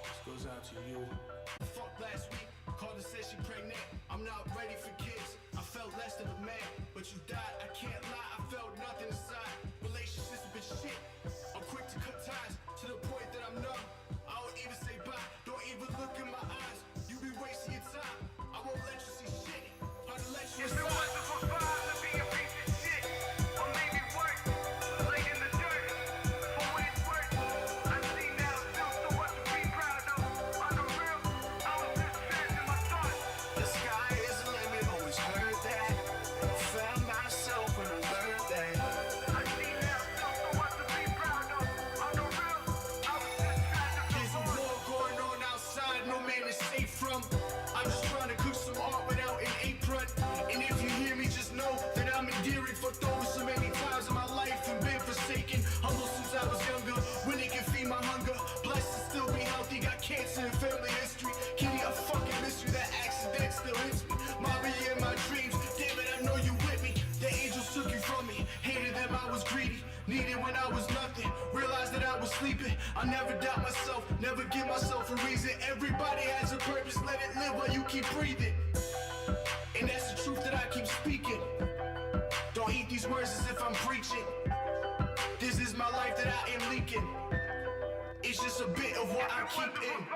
This goes out to you. Fuck last week, called and said she pregnant. I'm not ready for kids. I felt less than a man, but you died. I can't lie, I felt nothing inside. Relationships have been shit. I'm quick to cut ties to the point that I'm numb. I don't even say bye, don't even look in my eyes. You be wasting your time. I won't let you see shit. How to let you inside. I'm just trying to cook some art without an apron. And if you hear me, just know that I'm endearing. Fucked over so many times in my life and been forsaken. Humble since I was younger, when it can feed my hunger. Blessed to still be healthy, got cancer in family history. Kitty, a fucking mystery, that accident still hits me. Mommy in my dreams, damn it, I know you with me. The angels took you from me, hated them, I was greedy. Needed when I was nothing, realized that I was sleeping. I never doubt myself, never give myself a reason. Everybody has a purpose, let it live while you keep breathing. And that's the truth that I keep speaking. Don't eat these words as if I'm preaching. This is my life that I am leaking. It's just a bit of what I keep in.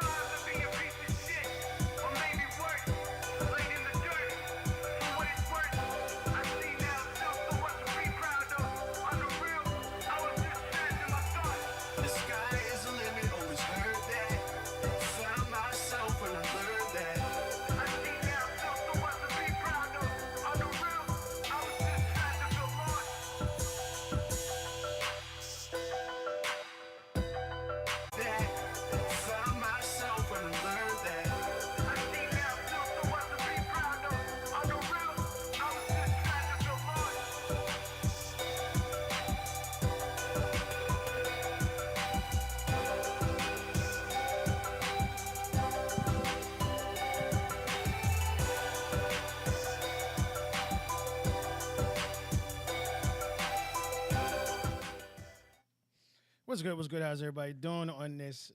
What's good? What's good? How's everybody doing on this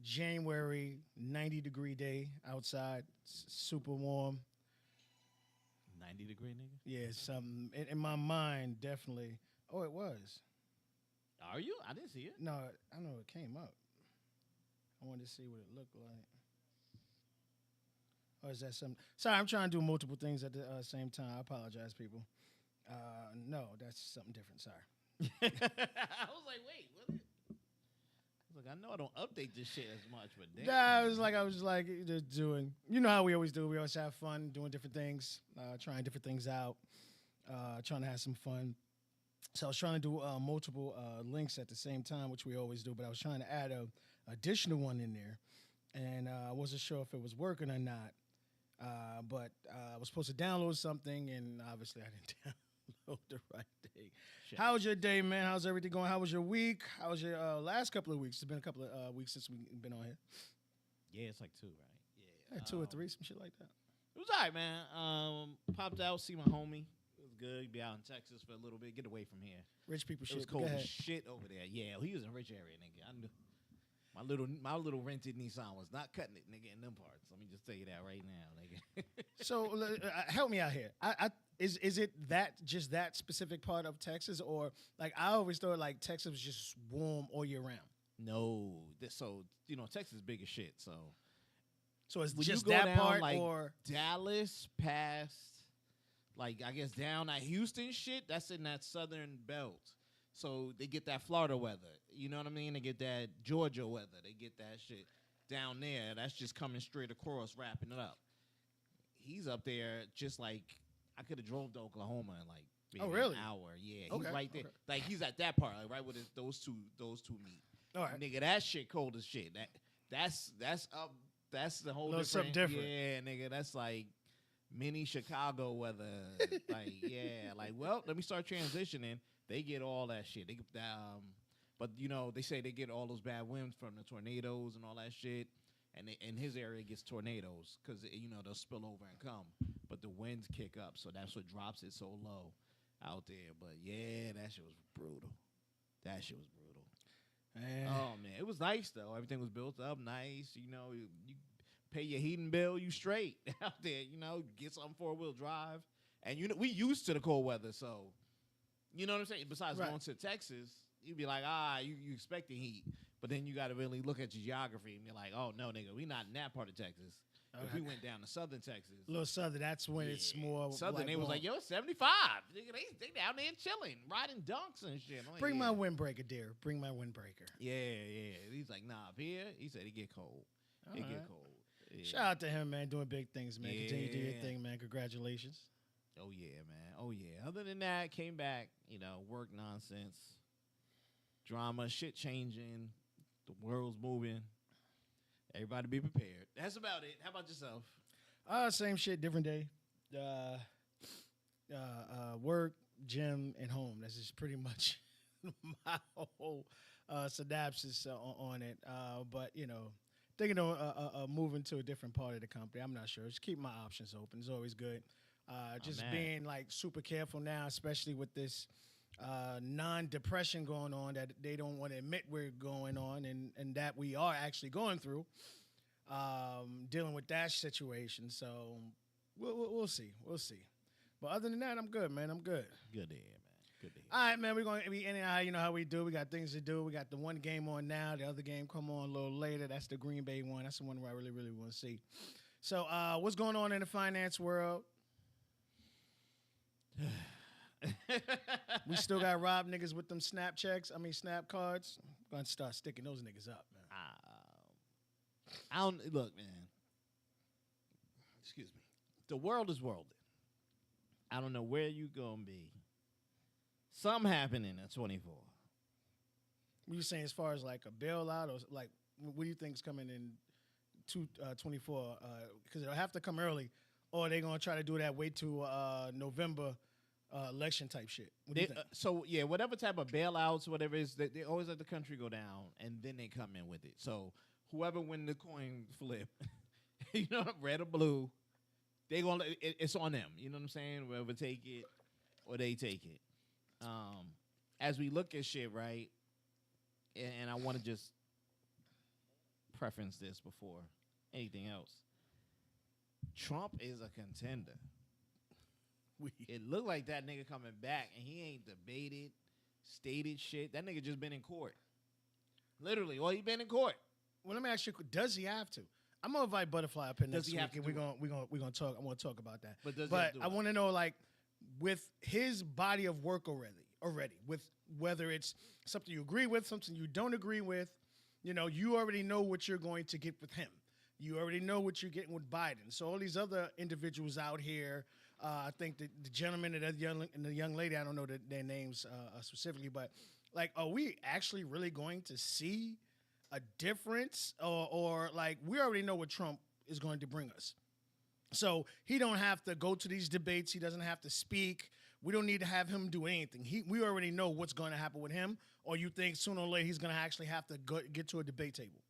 January 90-degree day outside? It's super warm. 90-degree, nigga? Yeah, something in my mind, definitely. Oh, it was. Are you? I didn't see it. No, I know it came up. I wanted to see what it looked like. Or is that something? Sorry, I'm trying to do multiple things at the same time. I apologize, people. No, that's something different. Sorry. I was like, wait, what? I was like, I know I don't update this shit as much, but damn. Nah, I was like just doing, you know how we always do. We always have fun doing different things, trying different things out, trying to have some fun. So I was trying to do multiple links at the same time, which we always do, but I was trying to add a additional one in there, and I wasn't sure if it was working or not. But I was supposed to download something, and obviously I didn't download the right thing. Shit. How was your day, man? How's everything going? How was your week? How was your last couple of weeks? It's been a couple of weeks since we've been on here. Yeah, it's like 2, right? Yeah. 2 or 3, some shit like that. It was all right, man. Popped out, see my homie. It was good. Be out in Texas for a little bit. Get away from here. Rich people shit. It was cold as shit over there. Yeah, he was in a rich area, nigga. I knew. My little rented Nissan was not cutting it, nigga, in them parts. Let me just tell you that right now, nigga. So help me out here. Is it just that specific part of Texas, or like I always thought like Texas was just warm all year round? No, so Texas is big as shit. So it's when just you go that down, part, like, or Dallas past, like I guess down at Houston shit. That's in that southern belt. So they get that Florida weather. You know what I mean? They get that Georgia weather. They get that shit down there. That's just coming straight across, wrapping it up. He's up there just like I could have drove to Oklahoma in like maybe an hour. Yeah, he's right there. Okay. Like he's at that part, like right where those two meet. All right, nigga, that shit cold as shit. That's up. That's the whole something different. Yeah, nigga, that's like mini Chicago weather. Like yeah, like well, let me start transitioning. They get all that shit. They but they say they get all those bad winds from the tornadoes and all that shit. And in his area gets tornadoes because they'll spill over and come. But the winds kick up, so that's what drops it so low out there. But yeah, that shit was brutal. That shit was brutal. Man. Oh man, it was nice though. Everything was built up nice. You know, you pay your heating bill, you straight out there. You know, get something 4-wheel drive, and you know we used to the cold weather, so you know what I'm saying. Besides Right. going to Texas, you'd be like, you expecting heat, but then you got to really look at your geography and be like, oh no, nigga, we not in that part of Texas. If Okay. we went down to southern Texas, A little southern. That's when it's more southern. like, They was well, like, yo, it's 75. Nigga, they down there chilling, riding dunks and shit. I'm like, bring yeah. my windbreaker, dear. Bring my windbreaker. Yeah. He's like, nah, up here. He said it get cold. All It right. get cold. Yeah. Shout out to him, man. Doing big things, man. Continue to do your Yeah. thing, man. Congratulations. Oh yeah, man. Oh yeah. Other than that, came back. You know, work nonsense, drama, shit changing, the world's moving. Everybody be prepared. That's about it. How about yourself? Same shit, different day. Work, gym, and home. That's just pretty much my whole synopsis on it. But you know, thinking of moving to a different part of the company. I'm not sure. Just keep my options open. It's always good. Just man. being like super careful now, especially with this non-depression going on that they don't want to admit we're going on, and that we are actually going through. Dealing with that situation. So we'll see. We'll see. But other than that, I'm good, man. I'm good. Good to hear, man. Good to hear. All right, man. We're going to be in and out. You know how we do. We got things to do. We got the one game on now. The other game come on a little later. That's the Green Bay one. That's the one where I really, really want to see. So what's going on in the finance world? We still got robbed niggas with them snap cards. I'm going to start sticking those niggas up, man. I don't look, man. Excuse me. The world is worldly. I don't know where you gonna be. Something happening at 24. What you saying as far as like a bailout, or like what do you think is coming in 24? Because it'll have to come early, or they gonna try to do that wait to November election type shit. What do you think? So yeah, whatever type of bailouts, whatever it is, they always let the country go down, and then they come in with it. So whoever win the coin flip, you know, red or blue, they gonna it's on them. You know what I'm saying? Whoever take it or they take it. As we look at shit, right? And I want to just preference this before anything else. Trump is a contender. It looked like that nigga coming back, and he ain't debated, stated shit. That nigga just been in court. Literally, well, he been in court. Well, let me ask you: does he have to? I'm gonna invite Butterfly up in Does next he week, have to and we're gonna talk. I want to talk about that. But does he have to do I it? want to know, like, with his body of work already, with whether it's something you agree with, something you don't agree with, you know, you already know what you're going to get with him. You already know what you're getting with Biden. So all these other individuals out here, I think the gentleman and the young lady, I don't know their names specifically, but like, are we actually really going to see a difference, or like we already know what Trump is going to bring us? So he don't have to go to these debates. He doesn't have to speak. We don't need to have him do anything. We already know what's going to happen with him. Or you think sooner or later he's going to actually have to get to a debate table?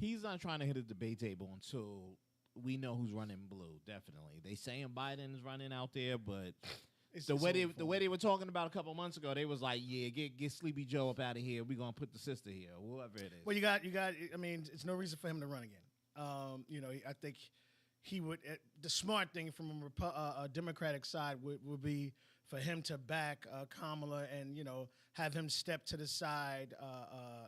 He's not trying to hit a debate table until we know who's running blue. Definitely, they saying Biden is running out there, but It's the way all they were talking about a couple months ago, they was like, yeah, get Sleepy Joe up out of here. We're gonna put the sister here, whoever it is. Well, you got. I mean, it's no reason for him to run again. You know, I think he would. The smart thing from a Democratic side would be for him to back Kamala and, you know, have him step to the side.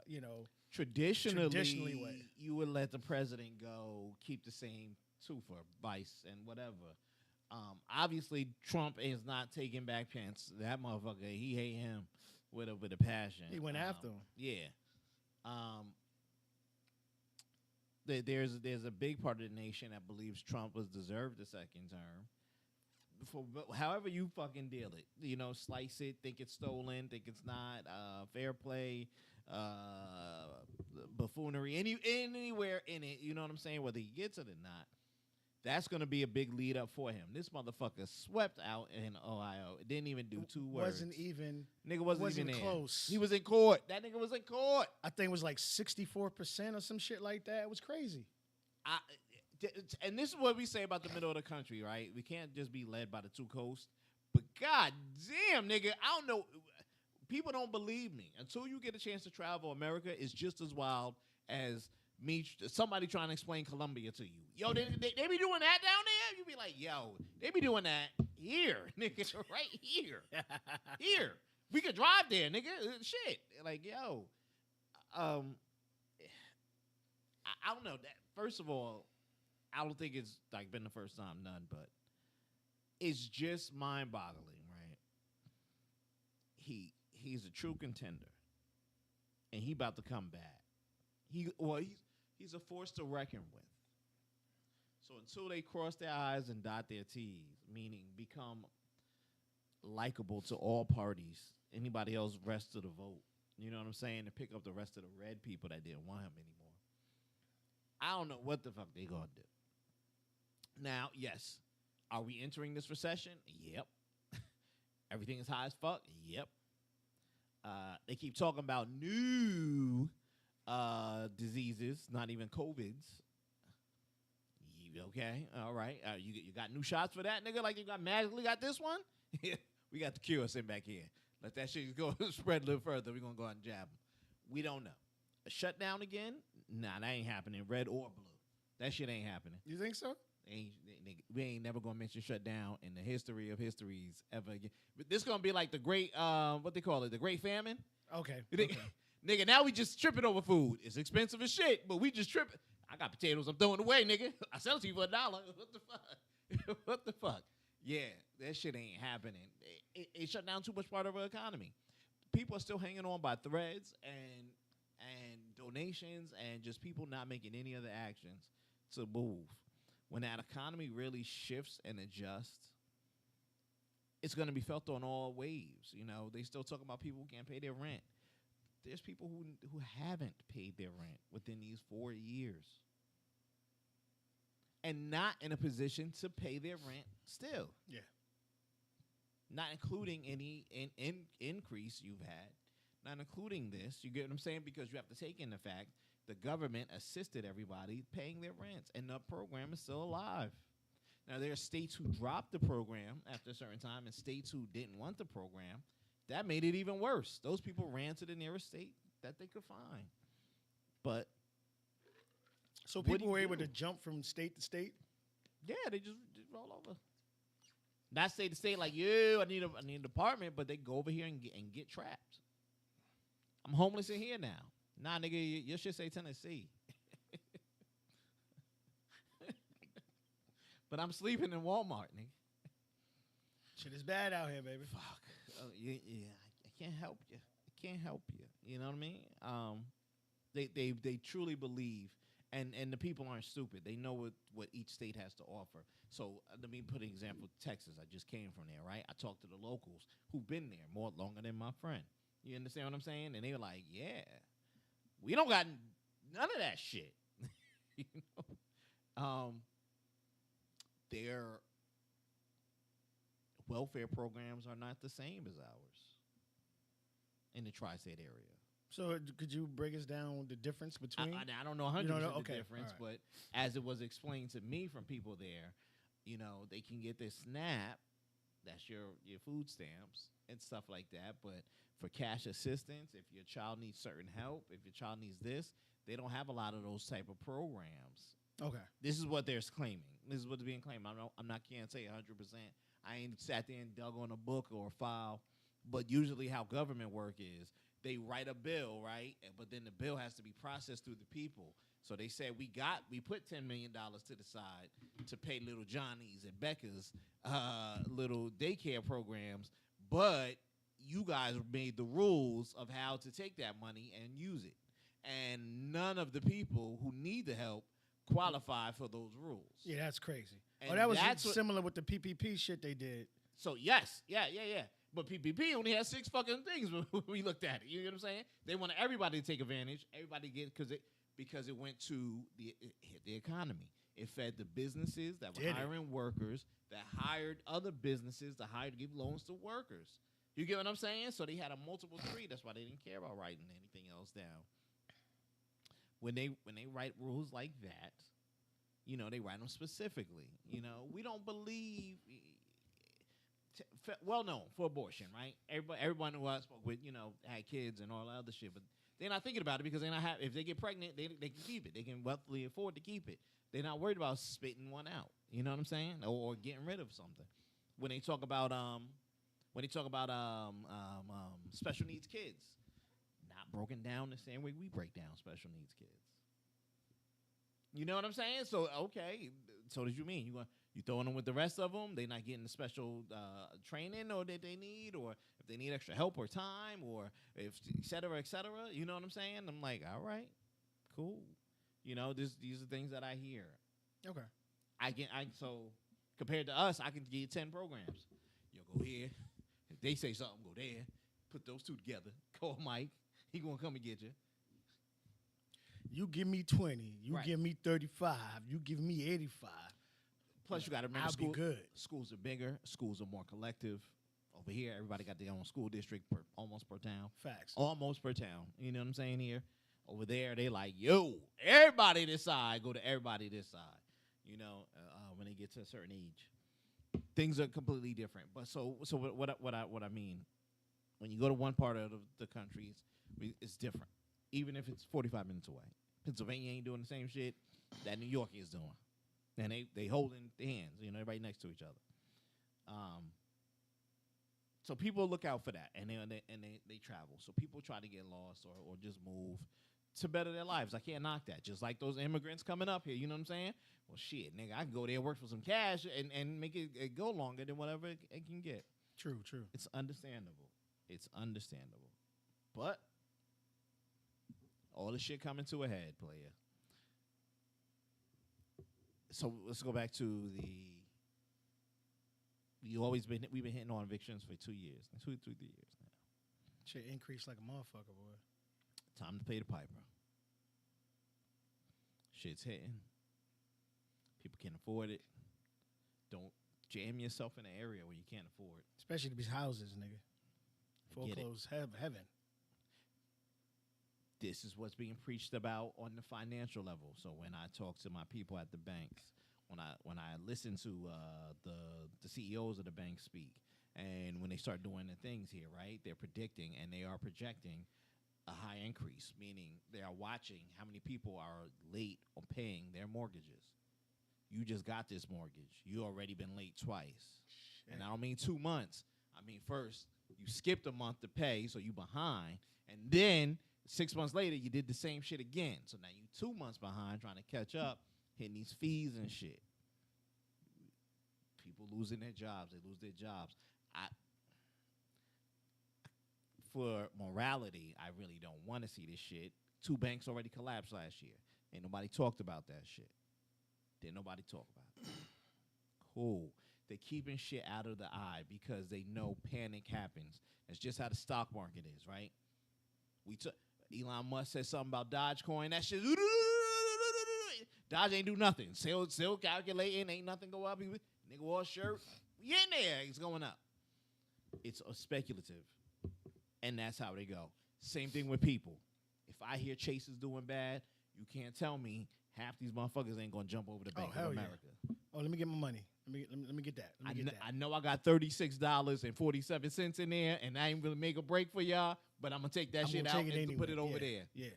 You know, Traditionally, what? you would let the president go, keep the same two for vice and whatever. Obviously, Trump is not taking back Pence. That motherfucker, he hate him with a passion. He went after him. Yeah. There's a big part of the nation that believes Trump was deserved the second term. However you fucking deal it, you know, slice it, think it's stolen, think it's not, fair play, buffoonery, anywhere in it, you know what I'm saying, whether he gets it or not. That's going to be a big lead up for him. This motherfucker swept out in Ohio. It didn't even do 2 words. Nigga wasn't even close. He was in court. That nigga was in court. I think it was like 64% or some shit like that. It was crazy. And this is what we say about the middle of the country, right? We can't just be led by the two coasts. But god damn, nigga, I don't know. people don't believe me. Until you get a chance to travel America, is just as wild as somebody trying to explain Colombia to you. Yo, they be doing that down there? You be like, yo, they be doing that here, nigga, right here. Here. We could drive there, nigga. Shit. Like, yo. I don't know. First of all, I don't think it's like been the first time, none, but it's just mind-boggling, right? He's a true contender, and he about to come back. He's a force to reckon with. So until they cross their I's and dot their T's, meaning become likable to all parties, anybody else rest of the vote, you know what I'm saying, to pick up the rest of the red people that didn't want him anymore. I don't know what the fuck they gonna do. Now, yes, are we entering this recession? Yep. Everything is high as fuck? Yep. They keep talking about new diseases, not even COVIDs. Okay, all right. You got new shots for that, nigga? Like you magically got this one? We got the cure sitting back here. Let that shit go spread a little further. We're going to go out and jab them. We don't know. A shutdown again? Nah, that ain't happening, red or blue. That shit ain't happening. You think so? We ain't never going to mention shutdown in the history of histories ever again. But this going to be like the great, what they call it, the Great Famine? Okay. Nigga, now we just tripping over food. It's expensive as shit, but we just tripping. I got potatoes I'm throwing away, nigga. I sell it to you for $1. What the fuck? What the fuck? Yeah, that shit ain't happening. It shut down too much part of our economy. People are still hanging on by threads and donations and just people not making any other actions to move. When that economy really shifts and adjusts, it's going to be felt on all waves. You know, they still talking about people who can't pay their rent. There's people who haven't paid their rent within these 4 years and not in a position to pay their rent still. Yeah. Not including any increase you've had. Not including this. You get what I'm saying? Because you have to take in the fact the government assisted everybody paying their rents, and the program is still alive. Now, there are states who dropped the program after a certain time and states who didn't want the program. That made it even worse. Those people ran to the nearest state that they could find. But so people were able to jump from state to state? Yeah, they just roll over. Not state to state like, yeah, I need an apartment, but they go over here and get trapped. I'm homeless in here now. Nah, nigga, your shit say Tennessee. But I'm sleeping in Walmart, nigga. Shit is bad out here, baby. Fuck. Yeah, I can't help you. I can't help you. You know what I mean? They truly believe, and the people aren't stupid. They know what each state has to offer. So let me put an example. Texas, I just came from there, right? I talked to the locals who've been there more longer than my friend. You understand what I'm saying? And they were like, yeah, we don't got none of that shit. You know? Their welfare programs are not the same as ours in the tri-state area. So could you break us down the difference between? I don't know 100% the difference, right. But as it was explained to me from people there, you know, they can get their SNAP, that's your food stamps and stuff like that, but for cash assistance, if your child needs certain help, if your child needs this, they don't have a lot of those type of programs. Okay. This is what they're claiming. This is what's being claimed. Can't say 100%. I ain't sat there and dug on a book or a file, but usually how government work is they write a bill, right? But then the bill has to be processed through the people. So they said we put $10 million to the side to pay little Johnny's and Becca's little daycare programs, but you guys made the rules of how to take that money and use it. And none of the people who need the help qualify for those rules. Yeah, that's crazy. And that was similar with the PPP shit they did. So yes, yeah. But PPP only has 6 fucking things when we looked at it. You know what I'm saying? They wanted everybody to take advantage. Everybody get because it went to it hit the economy. It fed the businesses that were hiring workers that hired other businesses to give loans to workers. You get what I'm saying? So they had a multiple tree. That's why they didn't care about writing anything else down. When they write rules like that, you know, they write them specifically. You know, we don't believe well known for abortion, right? Everyone who I spoke with, had kids and all that other shit, but they're not thinking about it because they're not if they get pregnant, they can keep it. They can wealthily afford to keep it. They're not worried about spitting one out. You know what I'm saying? Or getting rid of something. When they talk about special needs kids, not broken down the same way we break down special needs kids. You know what I'm saying? So okay, so what you mean you throwing them with the rest of them? They're not getting the special training or that they need, or if they need extra help or time, or if et cetera, et cetera. You know what I'm saying? I'm like, all right, cool. These are things that I hear. Okay. So compared to us, I can give you 10 programs. Go here. If they say something, go there. Put those two together. Call Mike. He gonna come and get you. You give me 20. You Right. give me 35. You give me 85. Plus, you got to remember, I'll be good. Schools are bigger. Schools are more collective. Over here, everybody got their own school district, almost per town. Facts. Almost per town. You know what I'm saying here? Over there, they like, yo, everybody this side, go to everybody this side. When they get to a certain age, things are completely different. But so what I mean, when you go to one part of the country, it's different. Even if it's 45 minutes away. Pennsylvania ain't doing the same shit that New York is doing. And they holding their hands, right next to each other. So people look out for that, and they travel. So people try to get lost or just move to better their lives. I can't knock that. Just like those immigrants coming up here, you know what I'm saying? Well, shit, nigga, I can go there and work for some cash and make it go longer than whatever it can get. True. It's understandable. But all this shit coming to a head, player. So let's go back to we've been hitting on evictions for 2 years, 3 years now. Shit increased like a motherfucker, boy. Time to pay the piper. Shit's hitting. People can't afford it. Don't jam yourself in an area where you can't afford. Especially these houses, nigga. Foreclosed heaven. This is what's being preached about on the financial level. So when I talk to my people at the banks, when I listen to the CEOs of the banks speak, and when they start doing the things here, right, they're predicting and they are projecting a high increase, meaning they are watching how many people are late on paying their mortgages. You just got this mortgage. You already been late twice. Shit. And I don't mean 2 months. I mean, first, you skipped a month to pay, so you behind. And then 6 months later, you did the same shit again. So now you 2 months behind trying to catch up, hitting these fees and shit. People losing their jobs. They lose their jobs. For morality, I really don't want to see this shit. 2 banks already collapsed last year. Ain't nobody talked about that shit. Didn't nobody talk about it. Cool. They're keeping shit out of the eye because they know panic happens. That's just how the stock market is, right? Elon Musk said something about Dogecoin. That shit, Dodge ain't do nothing. Still calculating. Ain't nothing go up. Nigga wore a shirt. We in there. It's going up. It's speculative. And that's how they go. Same thing with people. If I hear Chase is doing bad, you can't tell me half these motherfuckers ain't gonna jump over the Bank of America. Yeah. Oh, let me get my money. Let me get that. I know I got $36.47 in there, and I ain't really make a break for y'all, but I'm gonna take that shit out and anyway. Put it over there. Yeah.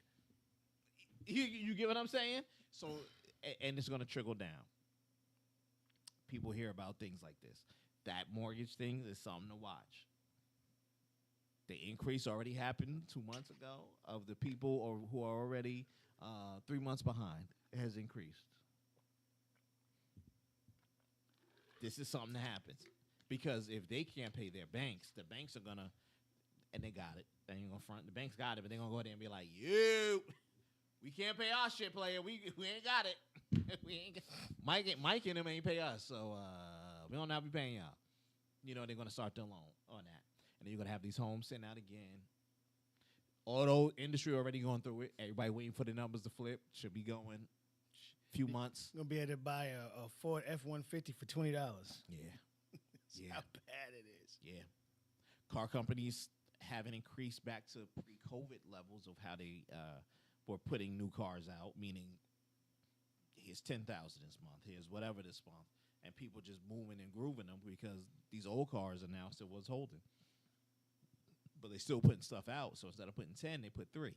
You get what I'm saying? So, and it's gonna trickle down. People hear about things like this. That mortgage thing is something to watch. The increase already happened 2 months ago of the people who are already 3 months behind. It has increased. This is something that happens. Because if they can't pay their banks, the banks are going to, and they got it. They ain't going to front. The banks got it, but they're going to go there and be like, we can't pay our shit, player. We ain't got it. We ain't got, Mike and them ain't pay us, so we don't have to be paying y'all. They're going to start their loan on that. And then you're going to have these homes sent out again. Auto industry already going through it. Everybody waiting for the numbers to flip. Should be going few months. You're going to be able to buy a Ford F-150 for $20. Yeah. How bad it is. Yeah. Car companies haven't increased back to pre-COVID levels of how they were putting new cars out, meaning here's $10,000 this month, here's whatever this month. and people just moving and grooving them because these old cars are now still what's holding. But they still putting stuff out, so instead of putting 10, they put 3.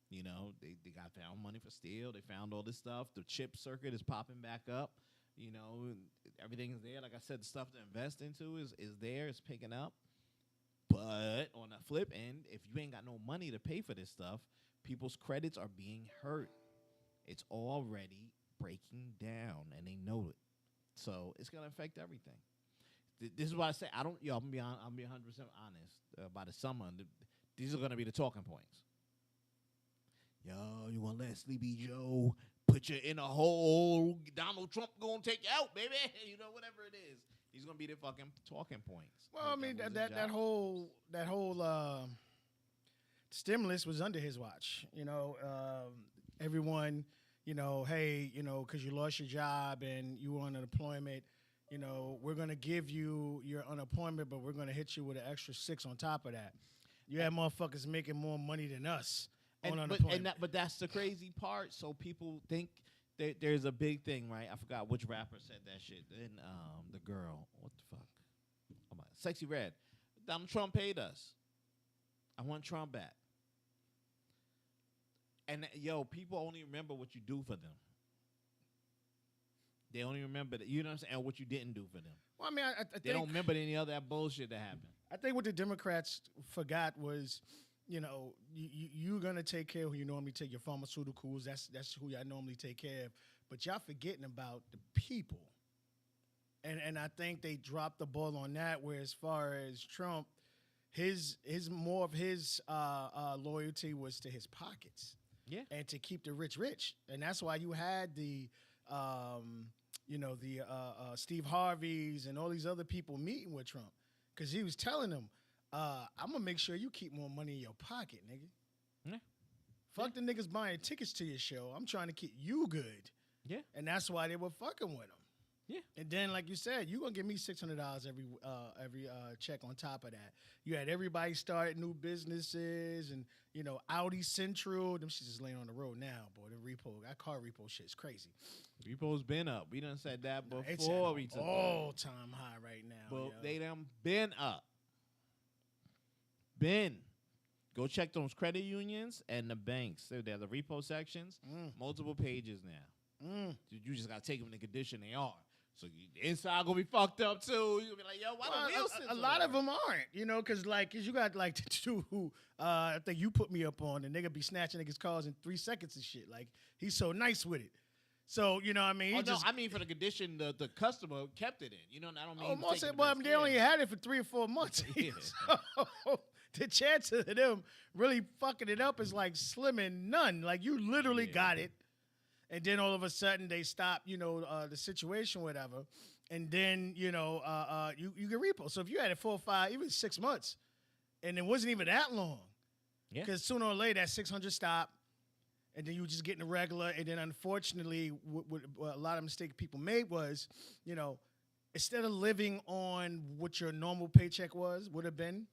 You know, they got found money for steel. They found all this stuff. The chip circuit is popping back up. You know, everything's there. Like I said, the stuff to invest into is there. It's picking up. But on the flip end, if you ain't got no money to pay for this stuff, people's credits are being hurt. It's already breaking down, and they know it. So it's gonna affect everything. This is why I say I'm gonna be 100% honest. By the summer, these are gonna be the talking points. Yo, you want to let Sleepy Joe put you in a hole? Donald Trump gonna take you out, baby. You know, whatever it is, he's gonna be the fucking talking points. Well, I mean that whole stimulus was under his watch. You know, everyone, you know, hey, you know, because you lost your job and you were on unemployment, you know, we're gonna give you your unemployment, but we're gonna hit you with an extra 6 on top of that. You have motherfuckers making more money than us. But that's the crazy part. So people think there's a big thing, right? I forgot which rapper said that shit. Then the girl, what the fuck? Oh my, Sexy Red. Donald Trump paid us. I want Trump back. And yo, people only remember what you do for them. They only remember that, you know what I'm saying, and what you didn't do for them. Well, I mean, I think they don't remember any of that bullshit that happened. I think what the Democrats forgot was, you know, you're gonna take care of who you normally take, your pharmaceuticals. That's who y'all normally take care of. But y'all forgetting about the people. And I think they dropped the ball on that. Where as far as Trump, his more of his loyalty was to his pockets. Yeah. And to keep the rich rich. And that's why you had the Steve Harveys and all these other people meeting with Trump. Because he was telling them, I'm going to make sure you keep more money in your pocket, nigga. Yeah. Fuck the niggas buying tickets to your show. I'm trying to keep you good. Yeah. And that's why they were fucking with him. Yeah. And then, like you said, you're going to give me $600 every check on top of that. You had everybody start new businesses and, you know, Audi Central. Them shit is laying on the road now, boy. The repo, that car repo shit is crazy. Repo's been up. We done said that before. It's we took all-time high right now. Well, they done been up. Go check those credit unions and the banks. They're the repo sections. Multiple pages now. You just got to take them in the condition they are. So the inside going to be fucked up, too. You're going to be like, yo, why the wheels a lot of them aren't, you know, because you got, like, the two who I think you put me up on, and nigga be snatching niggas' cars in 3 seconds and shit. Like, he's so nice with it. So, you know what I mean? I mean for the condition the customer kept it in. You know, I don't mean... most of them, they only had it for 3 or 4 months. Yeah. So, the chances of them really fucking it up is, like, slim and none. Like, you literally got it. And then all of a sudden they stop, you know, the situation, whatever. And then, you know, you get repo. So if you had it 4 or 5, even 6 months, and it wasn't even that long. Yeah. Because sooner or later that 600 stopped, and then you were just getting a regular. And then unfortunately, what a lot of mistakes people made was, you know, instead of living on what your normal paycheck would have been,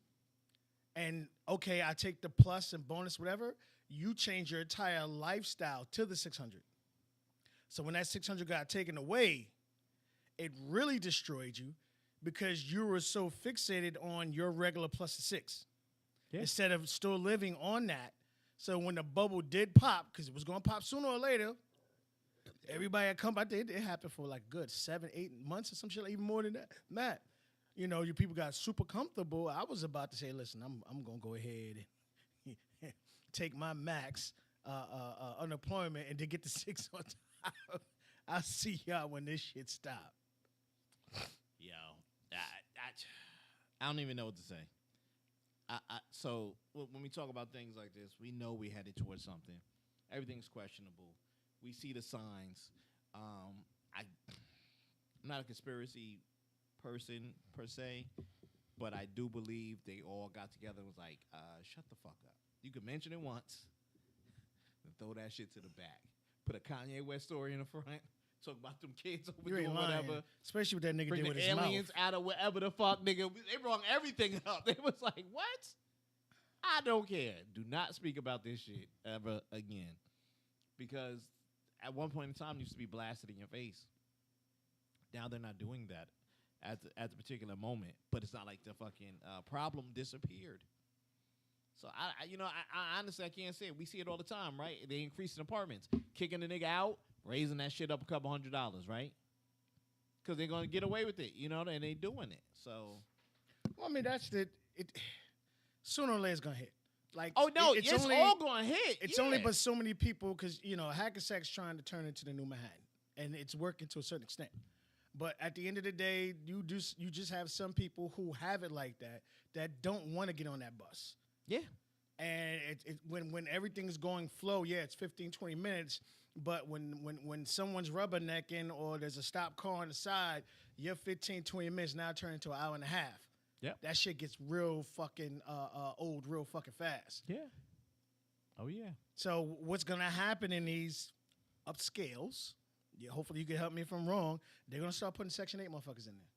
and okay, I take the plus and bonus, whatever, you change your entire lifestyle to the 600. So when that 600 got taken away, it really destroyed you because you were so fixated on your regular plus the 6 instead of still living on that. So when the bubble did pop, because it was going to pop sooner or later, everybody had come back. It happened for like good 7, 8 months or some shit, like even more than that. Matt, you know, you people got super comfortable. I was about to say, listen, I'm going to go ahead and take my max unemployment and to get the 6 on top. I'll see y'all when this shit stop. Yo, I don't even know what to say. So when we talk about things like this, we know we're headed towards something. Everything's questionable. We see the signs. I'm not a conspiracy person per se, but I do believe they all got together and was like, shut the fuck up. You can mention it once, then throw that shit to the back. Put a Kanye West story in the front. Talk about them kids over doing whatever. Especially what that nigga Bring did with the his aliens mouth. out of whatever the fuck, nigga. They brought everything up. They was like, what? I don't care. Do not speak about this shit ever again. Because at one point in time, it used to be blasted in your face. now they're not doing that at the particular moment. But it's not like the fucking problem disappeared. So I honestly I can't say it. We see it all the time, right? They increasing apartments, kicking the nigga out, raising that shit up a couple $100, right? Because they're gonna get away with it, and they doing it. So, well, I mean, sooner or later it's gonna hit. Like, oh no, it's only, all gonna hit. It's only but so many people because Hackensack's trying to turn into the new Manhattan, and it's working to a certain extent. But at the end of the day, you just have some people who have it like that don't want to get on that bus. Yeah. And when everything's going flow, yeah, it's 15, 20 minutes. But when someone's rubbernecking or there's a stop car on the side, your 15, 20 minutes now turn into an hour and a half. Yeah. That shit gets real fucking old real fucking fast. Yeah. Oh, yeah. So what's going to happen in these upscales, hopefully you can help me if I'm wrong, they're going to start putting Section 8 motherfuckers in there.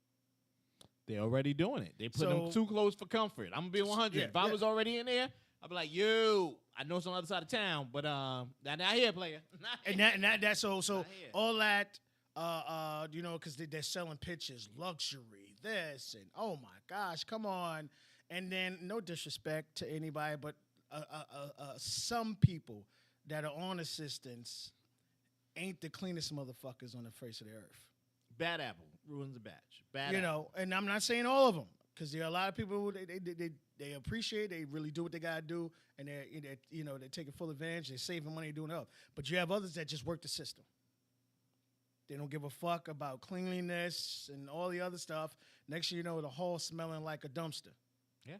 They're already doing it. They put them too close for comfort. I'm going to be 100. Yeah, if I was already in there, I'd be like, yo, I know it's on the other side of town, but not here, player. So all that, because they're selling pictures, luxury, this, and oh my gosh, come on. And then no disrespect to anybody, but some people that are on assistance ain't the cleanest motherfuckers on the face of the earth. Bad apple ruins the batch. Bad apple. And I'm not saying all of them, because there are a lot of people who they appreciate, they really do what they gotta do, and they're taking full advantage, they're saving money, doing it. But you have others that just work the system. They don't give a fuck about cleanliness and all the other stuff. Next thing you know, the hall smelling like a dumpster. Yeah.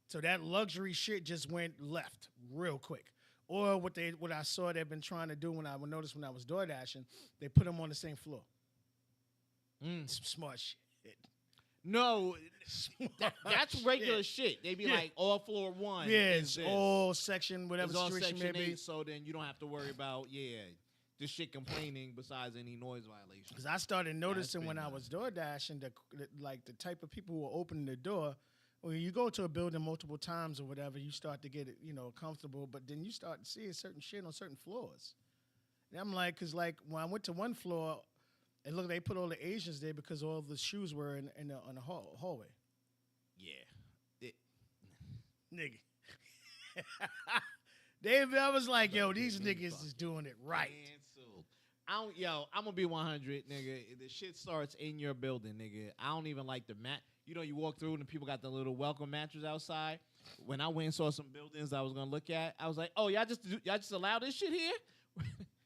So that luxury shit just went left real quick. Or what I saw they've been trying to do when I was door dashing, they put them on the same floor. Some smart shit. No, that's regular shit. They be like, all floor one. Yeah, it's all section, whatever situation may be. So then you don't have to worry about, this shit complaining besides any noise violation. Because I started noticing when I was door dashing, the type of people who are opening the door. When you go to a building multiple times or whatever, you start to get it, comfortable. But then you start to see certain shit on certain floors. And I'm like, because when I went to one floor, and look, they put all the Asians there because all the shoes were in the hallway. Yeah. Nigga. I was like, yo, these niggas is doing it right. I'm going to be 100, nigga. The shit starts in your building, nigga. I don't even like the mat. You walk through and the people got the little welcome mattress outside. When I went and saw some buildings I was going to look at, I was like, oh, y'all just allow this shit here?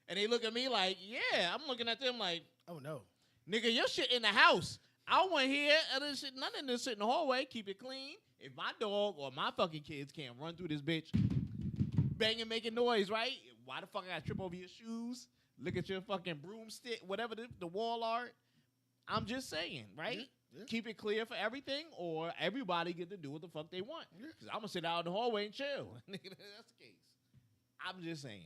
And they look at me like, yeah. I'm looking at them like, oh, no. Nigga, your shit in the house. I want here, none of this shit in the hallway. Keep it clean. If my dog or my fucking kids can't run through this bitch banging, making noise, right? Why the fuck I gotta trip over your shoes? Look at your fucking broomstick, whatever the wall art. I'm just saying, right? Yeah. Keep it clear for everything, or everybody get to do what the fuck they want. Because I'm gonna sit out in the hallway and chill. Nigga, that's the case. I'm just saying.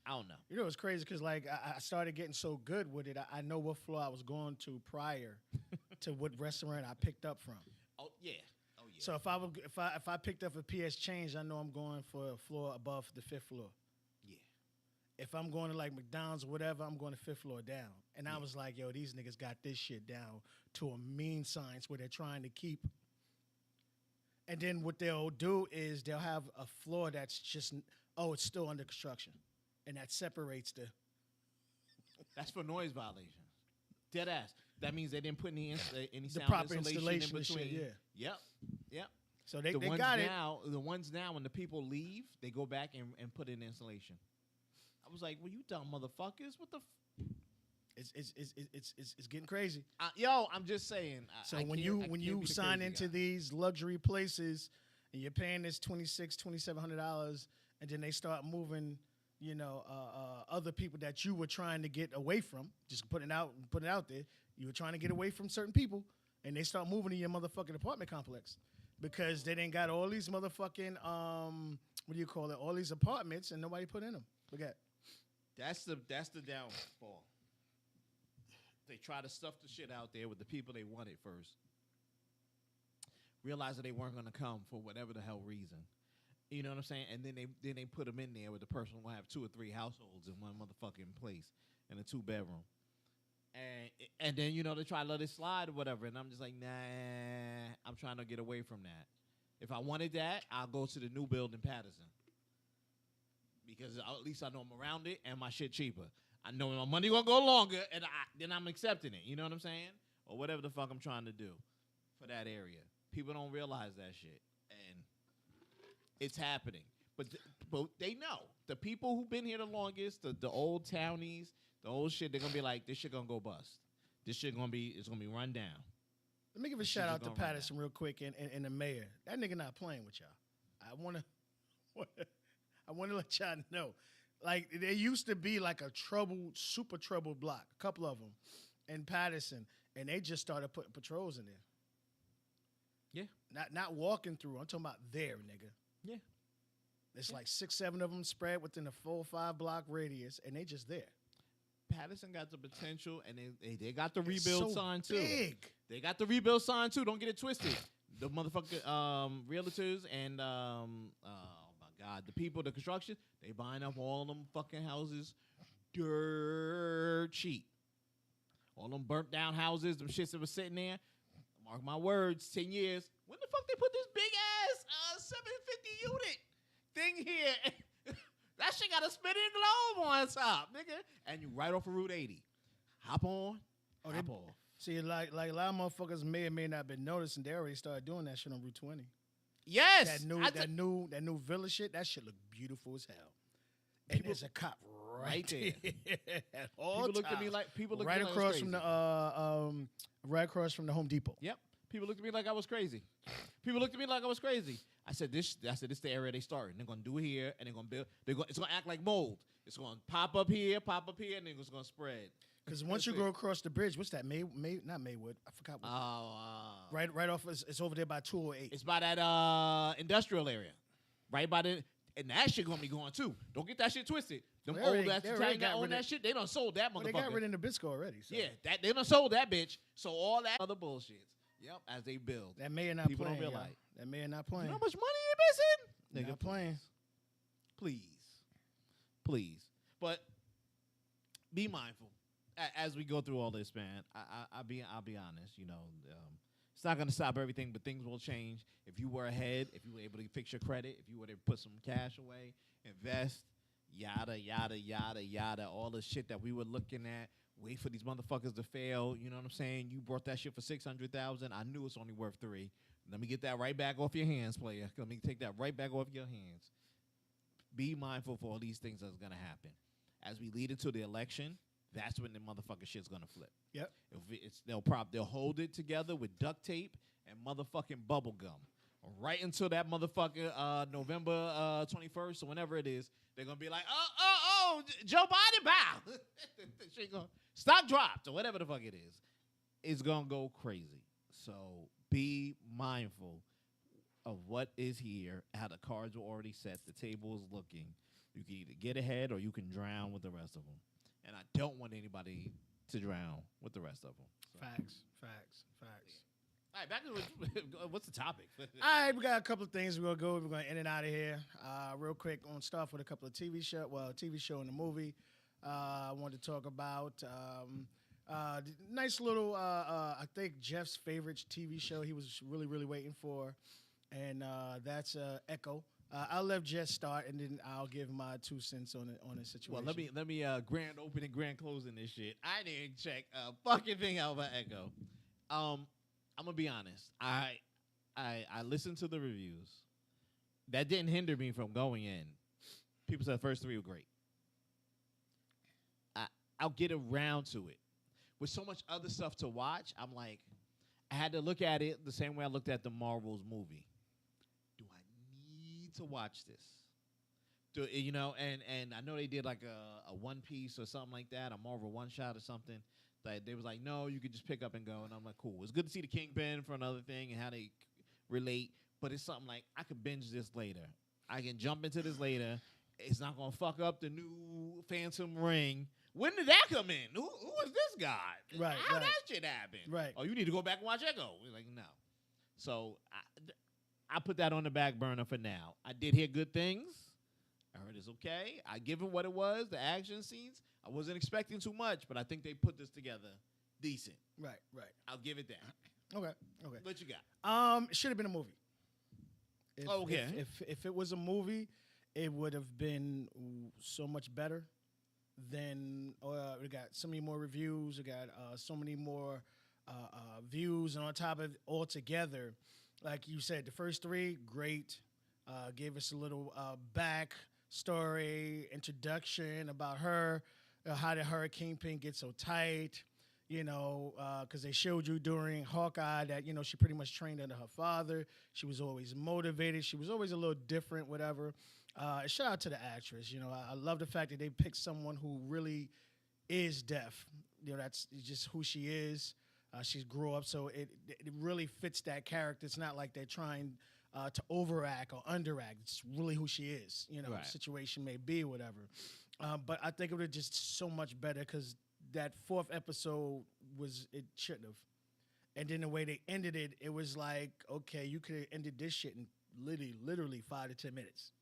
I don't know. It's crazy because I started getting so good with it. I know what floor I was going to prior to what restaurant I picked up from. Oh yeah. So if I picked up a PS Change, I know I'm going for a floor above the 5th floor. Yeah. If I'm going to McDonald's or whatever, I'm going to 5th floor down. And I was like, yo, these niggas got this shit down to a mean science where they're trying to keep. And then what they'll do is they'll have a floor that's just, it's still under construction. And that separates the. That's for noise violations. Dead ass. That means they didn't put any sound proper installation in between. Shit, yeah. Yep. So they got it. The ones now, when the people leave, they go back and put in installation. I was like, well, you dumb motherfuckers. What the It's getting crazy. I'm just saying. So when you sign into these luxury places and you're paying this $2,700, and then they start moving, other people that you were trying to get away from, just put it out there. You were trying to get away from certain people, and they start moving to your motherfucking apartment complex because they didn't got all these motherfucking all these apartments and nobody put in them. Forget. That's the downfall. They try to stuff the shit out there with the people they wanted first. Realize that they weren't going to come for whatever the hell reason. You know what I'm saying? And then they put them in there with the person who have 2 or 3 households in one motherfucking place in a 2-bedroom. And then they try to let it slide or whatever, and I'm just like, nah, I'm trying to get away from that. If I wanted that, I'll go to the new build in Patterson because at least I know I'm around it and my shit cheaper. I know my money gonna go longer, and then I'm accepting it. You know what I'm saying? Or whatever the fuck I'm trying to do for that area. People don't realize that shit, and it's happening. But they know. The people who've been here the longest, the old townies, the old shit, they're gonna be like, this shit gonna go bust. This shit it's gonna be run down. Let me give a shout out to Patterson real quick and the mayor. That nigga not playing with y'all. I wanna let y'all know. Like, there used to be like a super troubled block, a couple of them, in Patterson, and they just started putting patrols in there. Yeah. Not walking through. I'm talking about there, nigga. Yeah. It's like 6, 7 of them spread within a 4 or 5 block radius, and they just there. Patterson got the potential, and they got the rebuild sign too. Big. They got the rebuild sign too. Don't get it twisted. The motherfucking realtors and oh my god, the people, the construction, they buying up all them fucking houses dirt cheap. All them burnt down houses, them shits that was sitting there. Mark my words, 10 years. When the fuck they put this big ass 750 unit thing here? That shit got a spinning globe on top, nigga. And you right off of Route 80. Hop on, hop off. See, like a lot of motherfuckers may or may not have been noticing, they already started doing that shit on Route 20. Yes. That new villa shit, that shit look beautiful as hell. And there's a cop right there. At all people looked times. at me like right across from the right across from the Home Depot. Yep. People looked at me like I was crazy. I said this is the area they starting. They're gonna do it here, and they're gonna build. It's gonna act like mold. It's gonna pop up here, and then it's gonna spread. Because once you go across the bridge, what's that? Not Maywood. I forgot. What right off. It's over there by 208. It's by that industrial area, right by the. And that shit gonna be going too. Don't get that shit twisted. Them old ass Italian that own that shit, they done sold that motherfucker. They got rid of Nabisco already. So. Yeah, they done sold that bitch. So all that other bullshit. Yep, as they build. That mayor not People playing. Don't realize. That mayor not playing. You know how much money they missing? Nigga, not playing. Please. But be mindful as we go through all this, man. I'll be honest. It's not gonna stop everything, but things will change. If you were ahead, if you were able to fix your credit, if you were to put some cash away, invest, yada yada yada yada, all the shit that we were looking at. Wait for these motherfuckers to fail. You know what I'm saying? You brought that shit for $600,000. I knew it's only worth $3. Let me get that right back off your hands, player. Let me take that right back off your hands. Be mindful for all these things that's gonna happen. As we lead into the election, that's when the motherfucking shit's gonna flip. Yep. They'll hold it together with duct tape and motherfucking bubble gum. Right until that motherfucker November 21st or whenever it is, they're gonna be like, oh, Joe Biden bow. Shit gonna stock dropped or whatever the fuck it is. It's gonna go crazy. So be mindful of what is here, how the cards are already set, the table is looking. You can either get ahead or you can drown with the rest of them. And I don't want anybody to drown with the rest of them. So. Facts. All right, back to what's the topic? All right, we got a couple of things we're going to in and out of here. Real quick, I'm going to start with a couple of TV show and a movie. I wanted to talk about nice little, I think Jeff's favorite TV show he was really, really waiting for, and that's Echo. I'll let Jeff start, and then I'll give my 2 cents on the situation. Well, let me grand opening, grand closing this shit. I didn't check a fucking thing out about Echo. I'm gonna be honest. I listened to the reviews. That didn't hinder me from going in. People said the first 3 were great. I'll get around to it. With so much other stuff to watch, I'm like, I had to look at it the same way I looked at the Marvels movie. Do I need to watch this? And I know they did like a One Piece or something like that, a Marvel one shot or something. Like they was like, no, you could just pick up and go. And I'm like, cool. It's good to see the Kingpin for another thing and how they relate. But it's something like I can binge this later. I can jump into this later. It's not gonna fuck up the new Phantom Ring. When did that come in? Who is this guy? Right. How that shit happen? Right. Oh, you need to go back and watch Echo. We're like, no. So I put that on the back burner for now. I did hear good things. I heard it is okay. I give it what it was. The action scenes, I wasn't expecting too much, but I think they put this together decent. Right. I'll give it that. Okay. What you got? It should have been a movie. If it was a movie, it would have been so much better. Then we got so many more reviews. We got so many more views, and on top of it, all together, like you said, the first 3 great. Gave us a little back story, introduction about her. How did her and Kingpin get so tight? Because they showed you during Hawkeye that, she pretty much trained under her father. She was always motivated. She was always a little different, whatever. Shout out to the actress. I love the fact that they picked someone who really is deaf. That's just who she is. She grew up, so it really fits that character. It's not like they're trying to overact or underact. It's really who she is. Right. Situation may be, whatever. But I think it would have just so much better because that 4th episode it shouldn't have. And then the way they ended it, it was like, okay, you could have ended this shit in literally 5 to 10 minutes.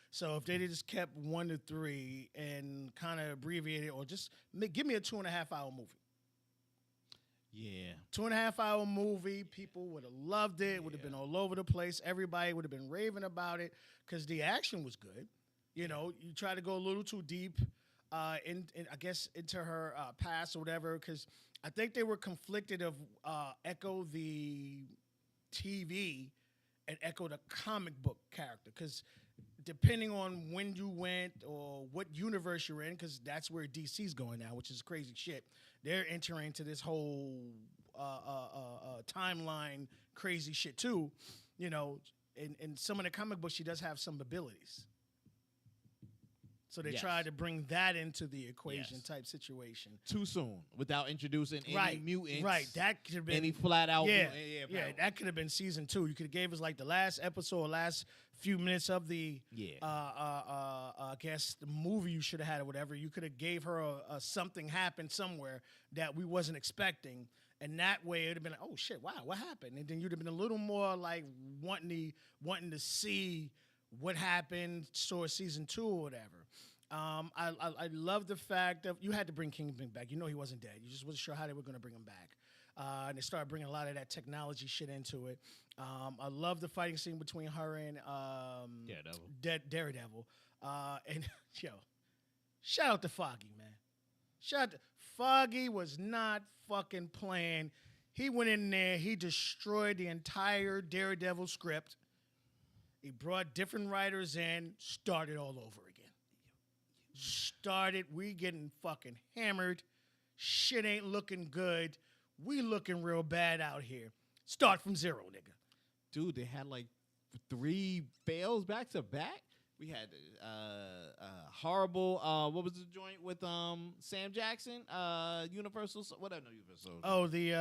So if they just kept 1 to 3 and kind of abbreviated, or just give me a 2.5-hour movie. Yeah. 2.5-hour movie, people would have loved it, would have been all over the place. Everybody would have been raving about it because the action was good. You try to go a little too deep in I guess, into her past or whatever, because I think they were conflicted of echo the TV and echo the comic book character, because depending on when you went or what universe you're in, because that's where DC's going now, which is crazy shit. They're entering into this whole timeline crazy shit too. In some of the comic books, she does have some abilities. So they tried to bring that into the equation type situation. Too soon, without introducing any mutants. Right, that could have been any flat out. Yeah, that could have been season 2. You could have gave us like the last episode, last few minutes of the I guess the movie you should have had or whatever. You could have gave her a something happened somewhere that we wasn't expecting, and that way it'd have been like, oh shit, wow, what happened? And then you'd have been a little more like wanting to see what happened towards season 2 or whatever. I love the fact that you had to bring Kingpin back. He wasn't dead. You just wasn't sure how they were going to bring him back. And they started bringing a lot of that technology shit into it. I love the fighting scene between her and Daredevil. And shout out to Foggy, man. Foggy was not fucking playing. He went in there. He destroyed the entire Daredevil script. He brought different writers in, started all over again. We getting fucking hammered. Shit ain't looking good. We looking real bad out here. Start from 0, nigga. Dude, they had like 3 fails back to back. We had horrible. What was the joint with Sam Jackson? Universal. Whatever. No, Universal. Oh, the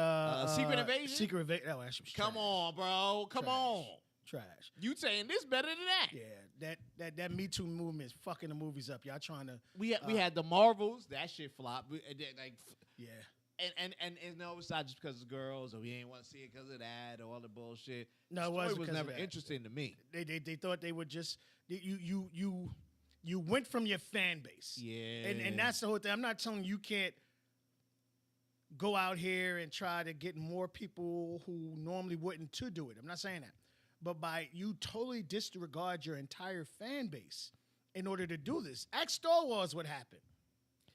Secret Invasion. Secret Invasion. Oh, actually, come on, bro. Come on. Trash. You saying this better than that? Yeah, that Me Too movement is fucking the movies up. Y'all trying to. We had the Marvels. That shit flopped. Yeah. And no, it's not just because it's girls or we ain't want to see it because of that or all the bullshit. No, it was never interesting to me. They thought they would just you went from your fan base. Yeah. And that's the whole thing. I'm not telling you can't go out here and try to get more people who normally wouldn't to do it. I'm not saying that. But by you totally disregard your entire fan base in order to do this. Ask Star Wars what happened.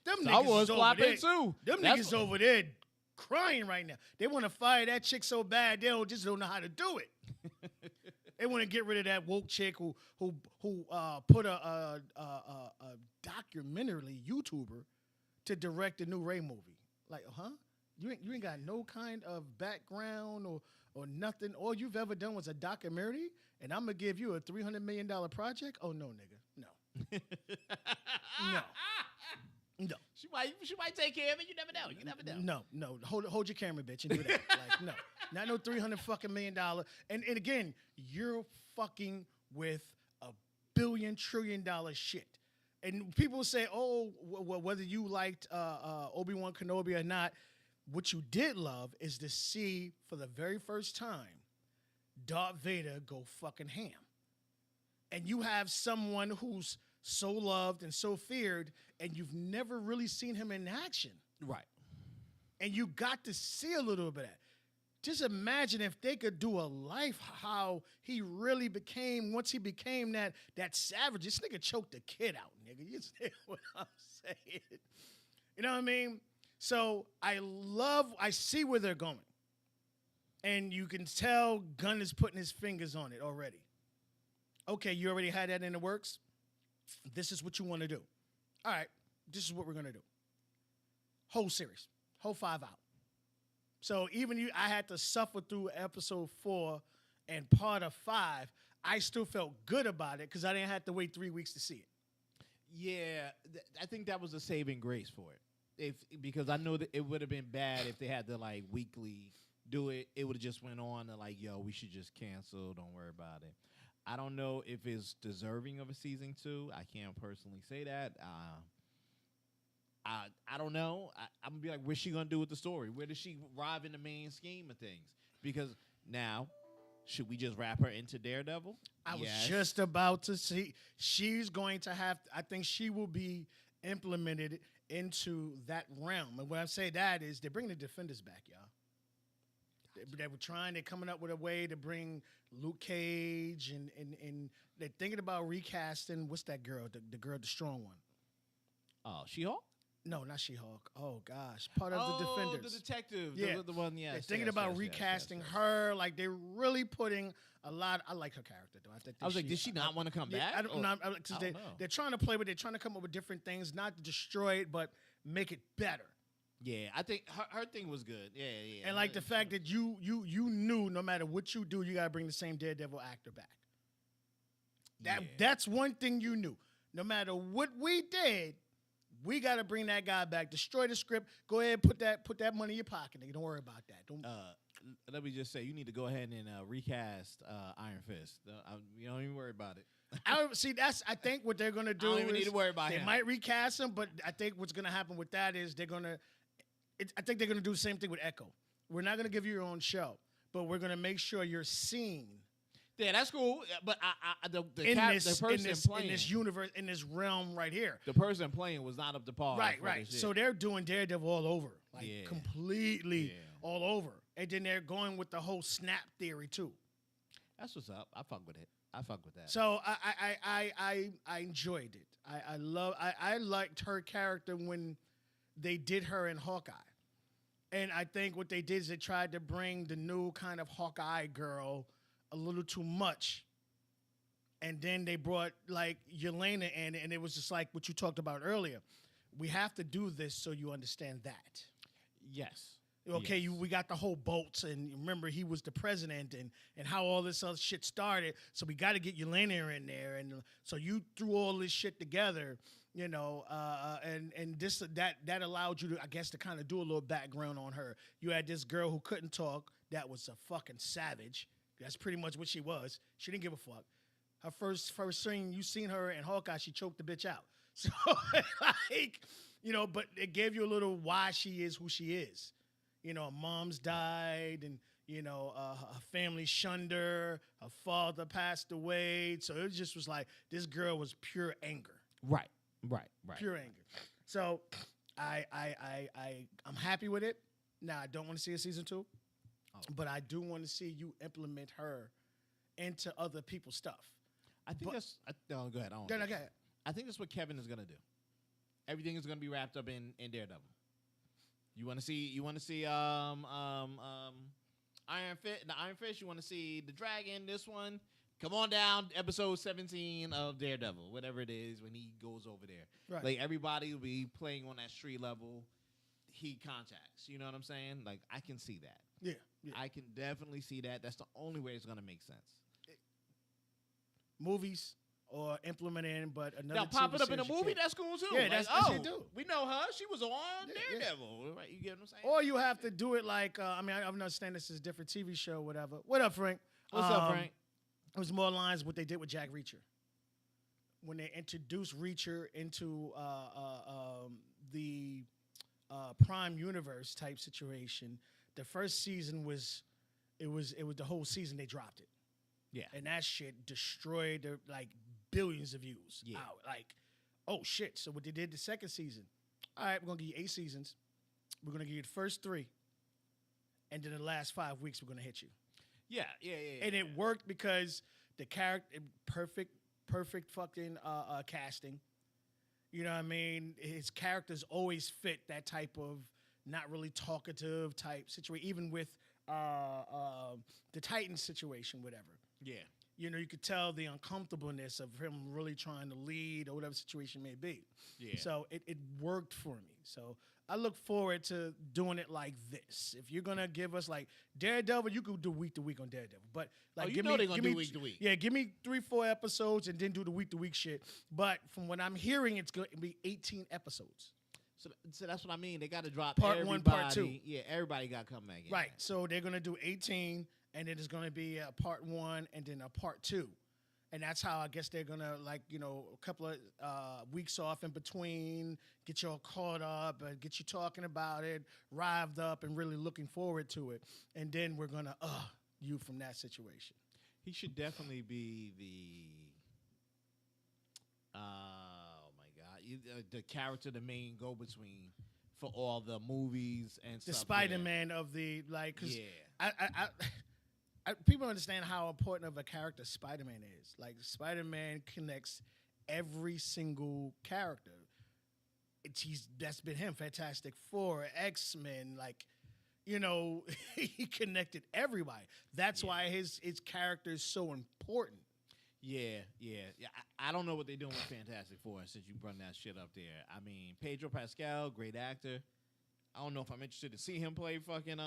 Them Star niggas Wars is over flopping there. too. Them niggas over there crying right now. They want to fire that chick so bad they don't know how to do it. They want to get rid of that woke chick who put a documentary YouTuber to direct a new Ray movie. Like, You ain't got no kind of background or nothing. All you've ever done was a documentary, and I'm gonna give you a $300 million project? Oh no, nigga, no, no. She might take care of it. You never know. No. Hold your camera, bitch, and do that. Like, no, not no $300 million. And again, you're fucking with $1 billion trillion shit. And people say, oh, whether you liked Obi-Wan Kenobi or not. What you did love is to see for the very first time Darth Vader go fucking ham. And you have someone who's so loved and so feared, and you've never really seen him in action. Right. And you got to see a little bit of that. Just imagine if they could do a life how he really became once he became that savage. This nigga choked a kid out, nigga. You see what I'm saying? You know what I mean? So I see where they're going. And you can tell Gunn is putting his fingers on it already. Okay, you already had that in the works. This is what you want to do. All right, this is what we're going to do. Whole series, whole 5 out. So even I had to suffer through episode 4 and part of 5. I still felt good about it because I didn't have to wait 3 weeks to see it. Yeah, I think that was a saving grace for it. Because I know that it would have been bad if they had to like weekly do it. It would have just went on to like, yo, we should just cancel. Don't worry about it. I don't know if it's deserving of a season 2. I can't personally say that. I don't know. I'm gonna be like, what's she gonna do with the story? Where does she arrive in the main scheme of things? Because now, should we just wrap her into Daredevil? I was just about to see. She's going to have. I think she will be implemented into that realm. And when I say that is, they're bringing the Defenders back, y'all. They were trying. They're coming up with a way to bring Luke Cage, and they're thinking about recasting. What's that girl? The girl, the strong one. Oh, She-Hulk? No, not She-Hulk. Oh gosh, part of the Defenders. The detective. Yeah, the one. Yes. They're thinking about recasting her. Like they're really putting a lot. I like her character though. I was like, did she not want to come back? I don't know. Because they're trying to play with. They're trying to come up with different things, not to destroy it, but make it better. Yeah, I think her thing was good. Yeah. And like the fact that you knew no matter what you do, you gotta bring the same Daredevil actor back. That's one thing you knew. No matter what we did, we gotta bring that guy back. Destroy the script. Go ahead, put that money in your pocket, nigga. Don't worry about that. Don't. Let me just say, you need to go ahead and recast Iron Fist. You don't even worry about it. I think what they're gonna do. I don't even need to worry about him. They might recast him, but I think what's gonna happen with that is I think they're going to do the same thing with Echo. We're not going to give you your own show, but we're going to make sure you're seen. Yeah, that's cool. But the person playing in this universe, in this realm right here, the person playing was not up to par. Right. So they're doing Daredevil all over, completely all over, and then they're going with the whole snap theory too. That's what's up. I fuck with it. I fuck with that. So I enjoyed it. I liked her character when they did her in Hawkeye. And I think what they did is they tried to bring the new kind of Hawkeye girl a little too much. And then they brought like Yelena in, and it was just like what you talked about earlier. We have to do this so you understand that. Yes. Okay, yes. We got the whole bolts, and remember he was the president, and how all this other shit started. So we got to get Yelena in there, and so you threw all this shit together, and this that allowed you to, I guess, to kind of do a little background on her. You had this girl who couldn't talk, that was a fucking savage. That's pretty much what she was. She didn't give a fuck. Her first scene, you seen her in Hawkeye, she choked the bitch out. So like, but it gave you a little why she is who she is. Her mom's died, and her family shunned her. Her father passed away, so it just was like this girl was pure anger. Right. Pure anger. So I'm happy with it. Now I don't want to see a season 2, but I do want to see you implement her into other people's stuff. I think that's. No, go ahead. Go ahead. I think that's what Kevin is gonna do. Everything is gonna be wrapped up in Daredevil. You want to see Iron Fist. You want to see the Dragon. This one, come on down. Episode 17 of Daredevil, whatever it is, when he goes over there. Right. Like everybody will be playing on that street level. He contacts. You know what I'm saying? Like I can see that. Yeah. I can definitely see that. That's the only way it's gonna make sense. Movies. Or implement in, but another. Now pop it up in a movie. That's cool too. Yeah, that's what you do. We know her. She was on Daredevil. Right? You get what I'm saying? Or you have to do it like I understand this is a different TV show, whatever. What up, Frank? What's up, Frank? It was more lines what they did with Jack Reacher when they introduced Reacher into the Prime Universe type situation. The first season was the whole season they dropped it. Yeah, and that shit destroyed billions of views. Yeah. Out. Like, oh shit. So what they did the second season, all right, we're going to give you 8 seasons. We're going to give you the first 3. And then the last 5 weeks, we're going to hit you. Yeah. And it worked because the character, perfect fucking casting. You know what I mean? His characters always fit that type of not really talkative type situation, even with the Titans situation, whatever. Yeah. You know, you could tell the uncomfortableness of him really trying to lead or whatever situation may be. Yeah. So it worked for me. So I look forward to doing it like this. If you're gonna give us like Daredevil, you could do week to week on Daredevil. But like, they're gonna do week to week. Yeah, give me 3-4 episodes and then do the week to week shit. But from what I'm hearing, it's going to be 18 episodes. So that's what I mean. They got to drop Part everybody. 1, Part 2. Yeah, everybody got to come back in. Right. So they're gonna do 18, and then there's gonna be a Part 1 and then a Part 2. And that's how I guess they're going to, like, you know, a couple of weeks off in between, get you all caught up, and get you talking about it, rived up, and really looking forward to it. And then we're going to, you from that situation. He should definitely be oh, my God, the character, the main go-between for all the movies and The stuff. Spider-Man of the, like, because Yeah. people understand how important of a character Spider-Man is. Like, Spider-Man connects every single character. That's been him. Fantastic Four, X-Men, like, you know, he connected everybody. That's why his character is so important. Yeah. I don't know what they're doing with Fantastic Four since you brought that shit up there. I mean, Pedro Pascal, great actor. I don't know if I'm interested to see him play fucking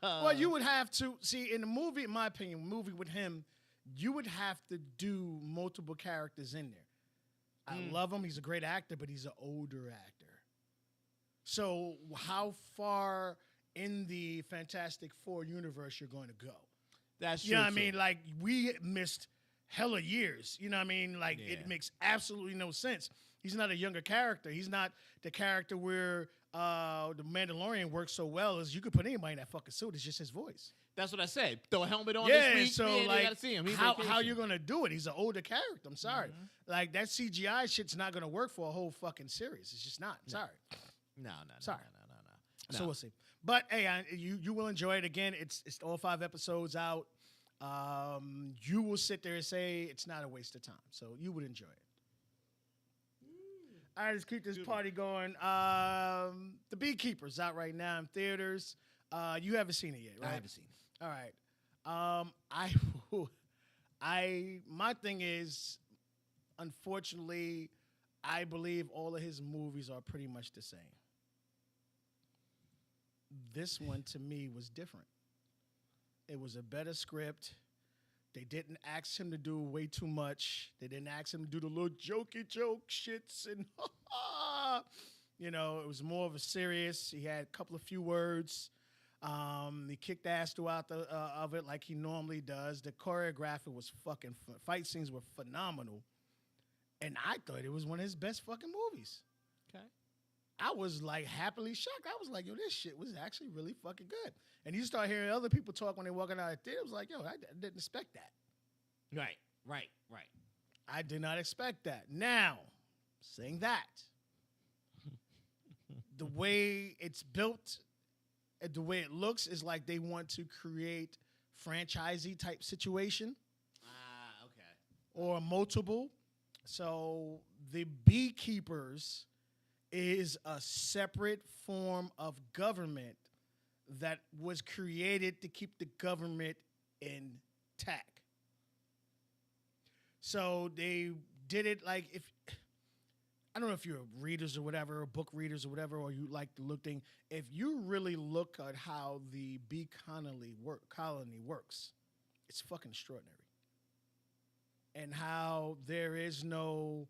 Well, you would have to see in the movie, in my opinion, movie with him, you would have to do multiple characters in there. I love him. He's a great actor, but he's an older actor. So how far in the Fantastic Four universe you're going to go? That's true. You know what I mean? Like, we missed hella years. You know what I mean? Like, it makes absolutely no sense. He's not a younger character. He's not the character where the Mandalorian works so well as you could put anybody in that fucking suit. It's just his voice. That's what I said. Throw a helmet on Yeah, this week. so They like, gotta see him. He's how you gonna do it? He's an older character. I'm sorry. Like, that CGI shit's not gonna work for a whole fucking series. It's just not. Sorry. No. Sorry. No. So we'll see. But hey, you will enjoy it. Again, it's all 5 episodes out. You will sit there and say it's not a waste of time. So you would enjoy it. All right, let's keep this party going. The Beekeeper's out right now in theaters. You haven't seen it yet, right? I haven't seen it. All right. My thing is, unfortunately, I believe all of his movies are pretty much the same. This one, to me, was different. It was a better script. They didn't ask him to do way too much. They didn't ask him to do the little jokey joke shits and you know, it was more of a serious. He had a few words. He kicked ass throughout of it like he normally does. The choreography was fucking fight scenes were phenomenal, and I thought it was one of his best fucking movies. Okay. I was like happily shocked. I was like, yo, this shit was actually really fucking good. And you start hearing other people talk when they're walking out of the theater. It was like, yo, I didn't expect that. Right. I did not expect that. Now, saying that, the way it's built, the way it looks is like they want to create franchisee type situation. Okay. Or multiple. So the Beekeepers is a separate form of government that was created to keep the government intact. So they did it like, if I don't know if you're readers or whatever, or book readers or whatever, or you like to look thing. If you really look at how the bee colony works, it's fucking extraordinary. And how there is no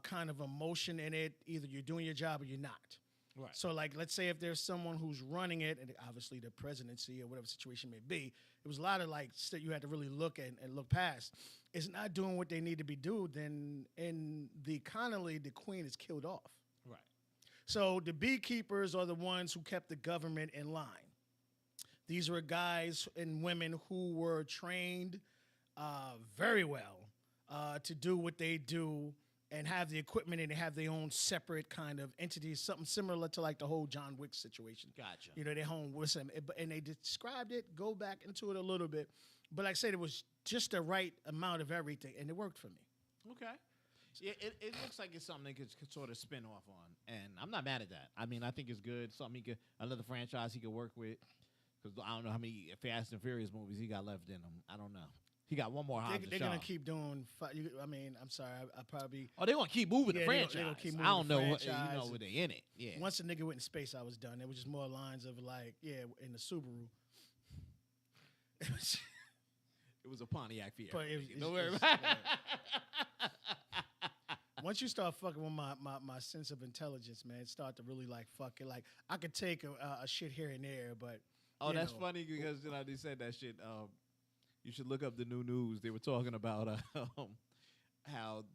kind of emotion in it. Either you're doing your job or you're not. Right. So, like, let's say if there's someone who's running it, and obviously the presidency or whatever situation may be, it was a lot of, like, stuff you had to really look at and look past. It's not doing what they need to be doing, then in the Connolly, the queen is killed off. Right. So the Beekeepers are the ones who kept the government in line. These were guys and women who were trained very well to do what they do and have the equipment and they have their own separate kind of entities, something similar to like the whole John Wick situation. Gotcha. You know, their home with them, and they described it. Go back into it a little bit, but like I said, it was just the right amount of everything, and it worked for me. Okay. Yeah, it looks like it's something they could sort of spin off on, and I'm not mad at that. I mean, I think it's good. Something another franchise he could work with, because I don't know how many Fast and Furious movies he got left in him. I don't know. He got one more. They're gonna keep doing. I mean, I'm sorry. I probably. Oh, they're gonna keep moving the franchise. They're gonna keep moving I don't the know. franchise. Where they in it. Yeah. Once the nigga went in space, I was done. It was just more lines of like, in the Subaru. It was a Pontiac Fiero. But Don't worry about it. Once you start fucking with my sense of intelligence, man, it start to really like fuck it. Like I could take a shit here and there, but that's funny because they said that shit. You should look up the new news. They were talking about how.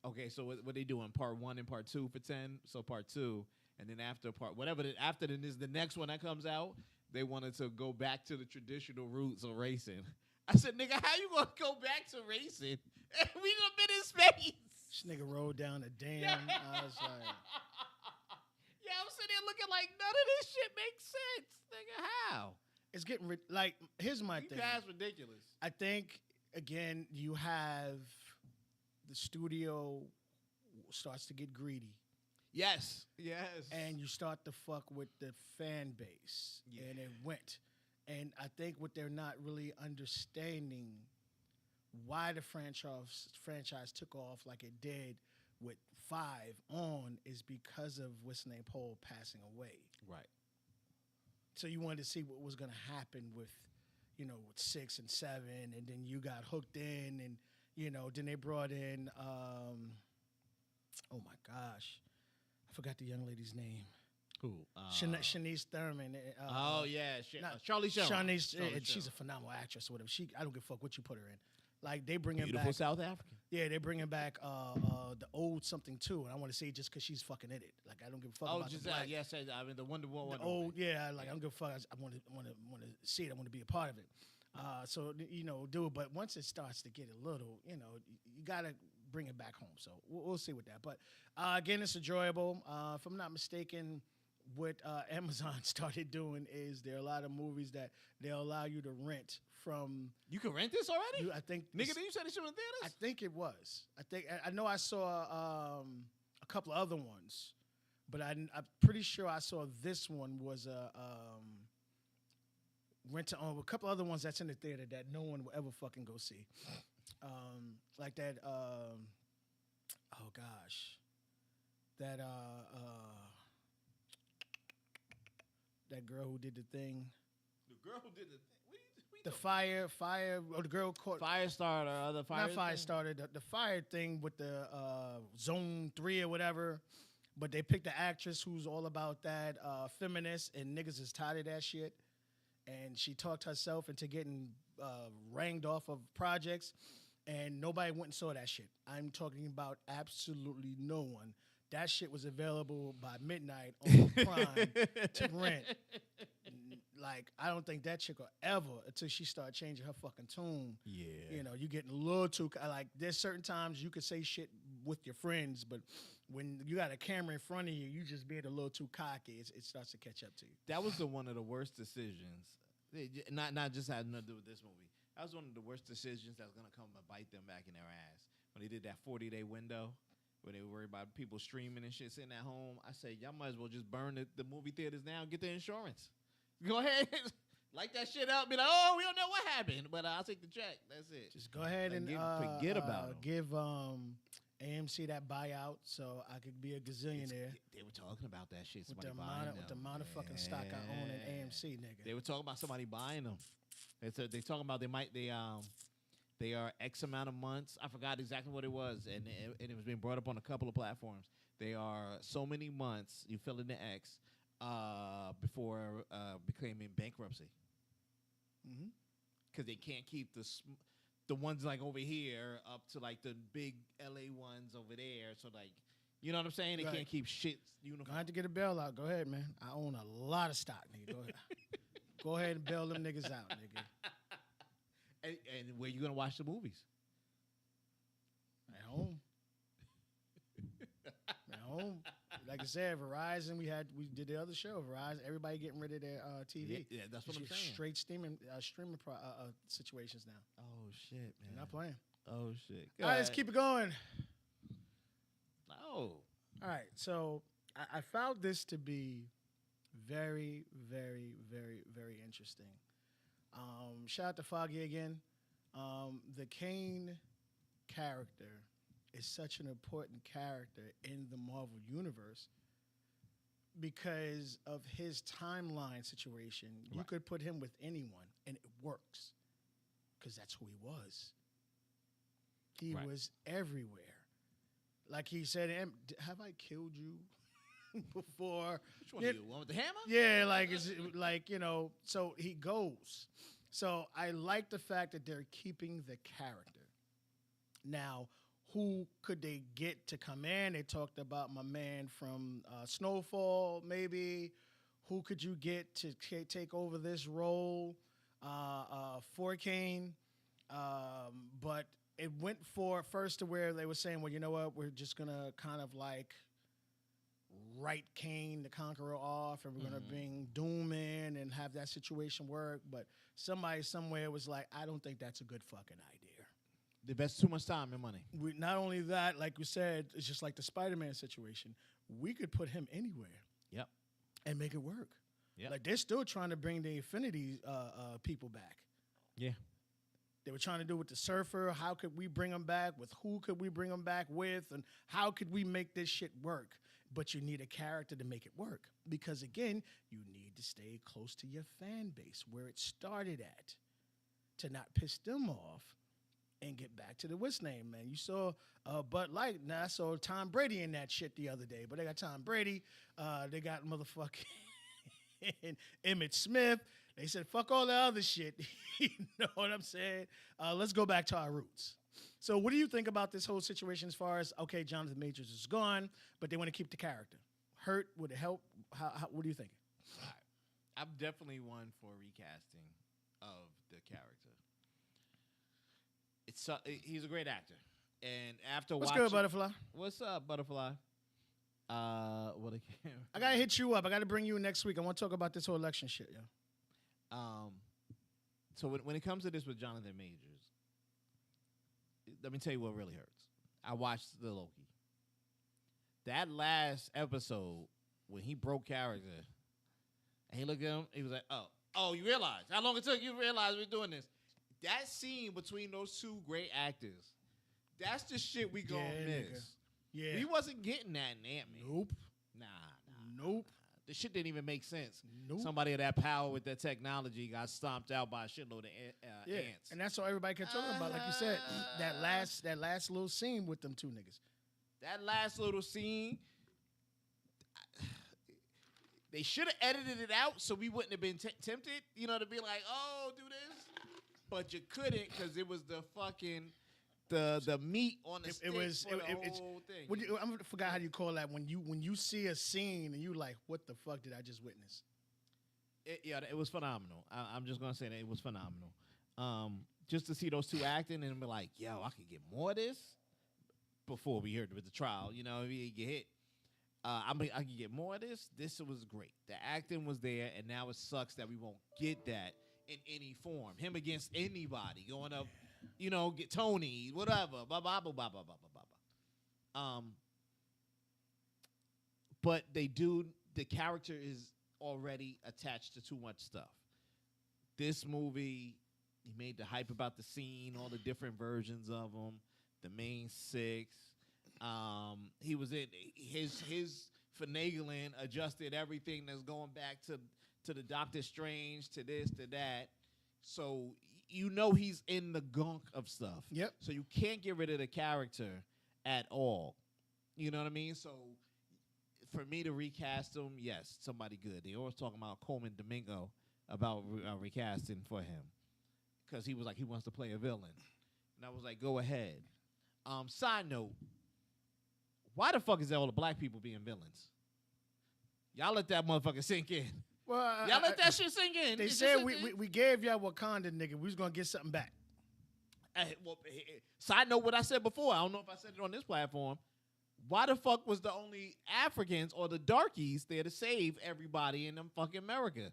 Okay, so what they doing? Part 1 and part 2 for 10. So part 2, and then after the next one that comes out, they wanted to go back to the traditional roots of racing. I said, nigga, how you gonna go back to racing? We done been in space. This nigga rolled down a dam. I was like, yeah, I'm sitting there looking like none of this shit makes sense, nigga. How? it's getting like. Here's my thing. That's ridiculous. I think again, you have the studio starts to get greedy. Yes. Yes. And you start to fuck with the fan base. Yeah. And it went. And I think what they're not really understanding why the franchise took off like it did with 5 on is because of what's name Paul passing away. Right. So you wanted to see what was going to happen with, with 6 and 7, and then you got hooked in, and then they brought in, oh my gosh, I forgot the young lady's name. Who? Shanice Thurman. Oh yeah, Charlie Theron. She's a phenomenal actress. Or whatever. I don't give a fuck what you put her in. Like they bring Beautiful back South African. Yeah, they're bringing back the old something too, and I want to say just because she's fucking in it. Like I don't give a fuck. Oh, about just the black. yes, I mean the Wonder Woman. I don't give a fuck. I want to see it. I want to be a part of it. So do it. But once it starts to get a little, you gotta bring it back home. So we'll see with that. But again, it's enjoyable. If I'm not mistaken, what Amazon started doing is there are a lot of movies that they'll allow you to rent from. You can rent this already? I think. Nigga, did you say this shit in theaters? I think it was. I know I saw a couple of other ones, but I'm pretty sure I saw this one was a rent to own. A couple other ones that's in the theater that no one will ever fucking go see. Like that. Oh gosh, that that girl who did the thing. The girl who did the thing. The fire, or the girl caught Firestarter, other fire. Not Firestarter, the fire thing with the Zone 3 or whatever. But they picked the actress who's all about that, feminist, and niggas is tired of that shit. And she talked herself into getting ranged off of projects, and nobody went and saw that shit. I'm talking about absolutely no one. That shit was available by midnight on Prime to rent. Like, I don't think that chick will ever, until she start changing her fucking tune. Yeah. You getting a little too, like, there's certain times you could say shit with your friends, but when you got a camera in front of you, you just being a little too cocky, it starts to catch up to you. That was one of the worst decisions. Not just had nothing to do with this movie. That was one of the worst decisions that's going to come and bite them back in their ass. When they did that 40-day window, when they were worried about people streaming and shit sitting at home, I said, y'all might as well just burn the movie theaters now and get the insurance. Go ahead, light that shit up. Be like, oh, we don't know what happened, but I'll take the check. That's it. Just go ahead and forget about it. Give AMC that buyout so I could be a gazillionaire. They were talking about that shit. With the amount of fucking stock I own in AMC, nigga. They were talking about somebody buying them. They talking about they are X amount of months. I forgot exactly what it was, and it was being brought up on a couple of platforms. They are so many months. You fill in the X. Before becoming bankruptcy, because they can't keep the ones like over here up to like the big LA ones over there. So like, you know what I'm saying? They can't keep shit uniform. I had to get a bailout. Go ahead, man. I own a lot of stock, nigga. Go ahead. Go ahead and bail them niggas out, nigga. And where you gonna watch the movies? home. At home. Like I said, Verizon, we did the other show. Verizon, everybody getting rid of their TV. Yeah, that's what I'm saying. Straight streaming situations now. Oh shit, man. You're not playing. Oh shit. All right, let's keep it going. Oh. All right, so I found this to be very, very, very, very interesting. Shout out to Foggy again. The Kane character is such an important character in the Marvel Universe because of his timeline situation. You could put him with anyone, and it works because that's who he was. He was everywhere. Like he said, have I killed you before? Which one? You one with the hammer? Yeah, like it's like, you know, so he goes. So I like the fact that they're keeping the character. Now, who could they get to come in? They talked about my man from Snowfall, maybe. Who could you get to take over this role for Kane? But it went for first to where they were saying, well, you know what? We're just going to kind of like write Kane the Conqueror off, and we're going to bring Doom in and have that situation work. But somebody somewhere was like, I don't think that's a good fucking idea. They invest too much time and money. Not only that, like we said, it's just like the Spider-Man situation. We could put him anywhere. Yep. And make it work. Yep. Like they're still trying to bring the Infinity people back. Yeah. They were trying to do with the Surfer. How could we bring them back? With who could we bring them back with? And how could we make this shit work? But you need a character to make it work. Because, again, you need to stay close to your fan base, where it started at, to not piss them off and get back to the what's name, man. You saw Bud Light. Now, I saw Tom Brady in that shit the other day. But they got Tom Brady. They got motherfucking Emmitt Smith. They said, fuck all the other shit. You know what I'm saying? Let's go back to our roots. So what do you think about this whole situation as far as, okay, Jonathan Majors is gone, but they want to keep the character? Hurt? Would it help? What do you think? All right. I'm definitely one for recasting of the character. He's a great actor. And after What's watching... good, Butterfly? What's up, Butterfly? I got to hit you up. I got to bring you in next week. I want to talk about this whole election shit, yo. So when it comes to this with Jonathan Majors, let me tell you what really hurts. I watched the Loki. That last episode, when he broke character, and he looked at him, he was like, oh, you realize how long it took you to realize we're doing this? That scene between those two great actors, that's the shit we gonna miss. Nigga. Yeah. We wasn't getting that in Ant-Man. Nope. Nope. The shit didn't even make sense. Nope. Somebody of that power with that technology got stomped out by a shitload of ants. And that's what everybody kept talking about. Like you said, that last little scene with them two niggas. That last little scene, they should have edited it out so we wouldn't have been tempted, to be like, oh, do this. But you couldn't because it was the fucking... The meat on the stick for the whole thing. I forgot how you call that when you see a scene and you like, what the fuck did I just witness? It was phenomenal. I'm just gonna say that it was phenomenal. Just to see those two acting and be like, yo, I could get more of this before we heard with the trial. You get hit. I could get more of this. This was great. The acting was there, and now it sucks that we won't get that in any form. Him against anybody going up. Get Tony, whatever, blah, blah, blah, blah, blah, blah, blah, blah. But the character is already attached to too much stuff. This movie, he made the hype about the scene, all the different versions of them, the main six. He was in his finagling, adjusted everything that's going back to the Doctor Strange, to this, to that. So he's in the gunk of stuff. Yep. So you can't get rid of the character at all. You know what I mean? So for me to recast him, yes, somebody good. They always talking about Coleman Domingo about recasting for him because he was like, he wants to play a villain. And I was like, go ahead. Side note, why the fuck is all the black people being villains? Y'all let that motherfucker sink in. Well, y'all let that shit sink in. They said we gave y'all Wakanda, nigga. We was gonna get something back. Side note, what I said before. I don't know if I said it on this platform. Why the fuck was the only Africans or the darkies there to save everybody in them fucking America?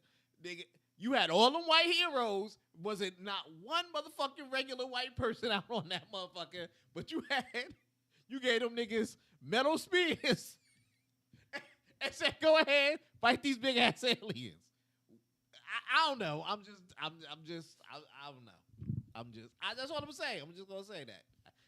You had all them white heroes. Was it not one motherfucking regular white person out on that motherfucker? But you gave them niggas metal spears and said, "Go ahead, fight these big ass aliens." I don't know. I don't know. That's what I'm saying. I'm just gonna say that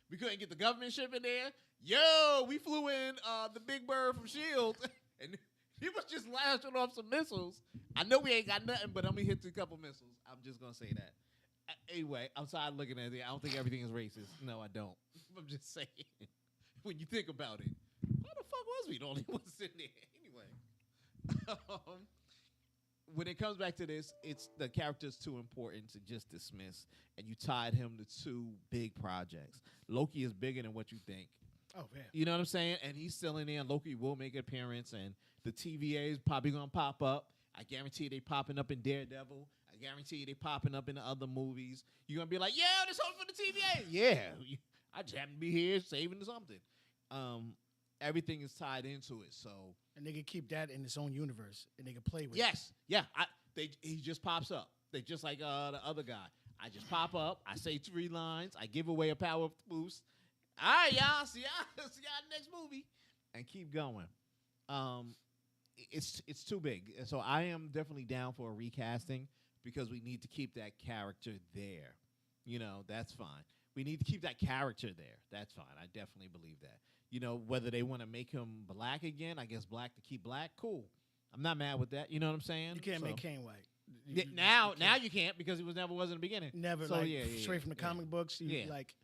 we couldn't get the government ship in there. Yo, we flew in the Big Bird from Shield, and he was just lashing off some missiles. I know we ain't got nothing, but I'm gonna hit a couple missiles. I'm just gonna say that. Anyway, outside looking at it, I don't think everything is racist. No, I don't. I'm just saying. When you think about it, how the fuck was we the only ones in there? Anyway, when it comes back to this, it's the character's too important to just dismiss, and you tied him to two big projects. Loki is bigger than what you think. Oh, man. You know what I'm saying? And he's still in there, and Loki will make an appearance, and the TVA is probably going to pop up. I guarantee they popping up in Daredevil. I guarantee they popping up in the other movies. You're going to be like, yeah, this whole for the TVA. Yeah. I just happen to be here saving something. Everything is tied into it, so. And they can keep that in its own universe, and they can play with it. Yes. Yeah. He just pops up. They just like the other guy. I just pop up. I say 3 lines. I give away a power boost. All right, y'all. See y'all next movie, and keep going. It's too big, so I am definitely down for a recasting because we need to keep that character there. You know, that's fine. We need to keep that character there. That's fine. I definitely believe that. You know, whether they want to make him black again, I guess black to keep black, cool. I'm not mad with that. You know what I'm saying? You can't make Kane white. Now you can't because he was in the beginning. Never, so, straight from the comic books. Like,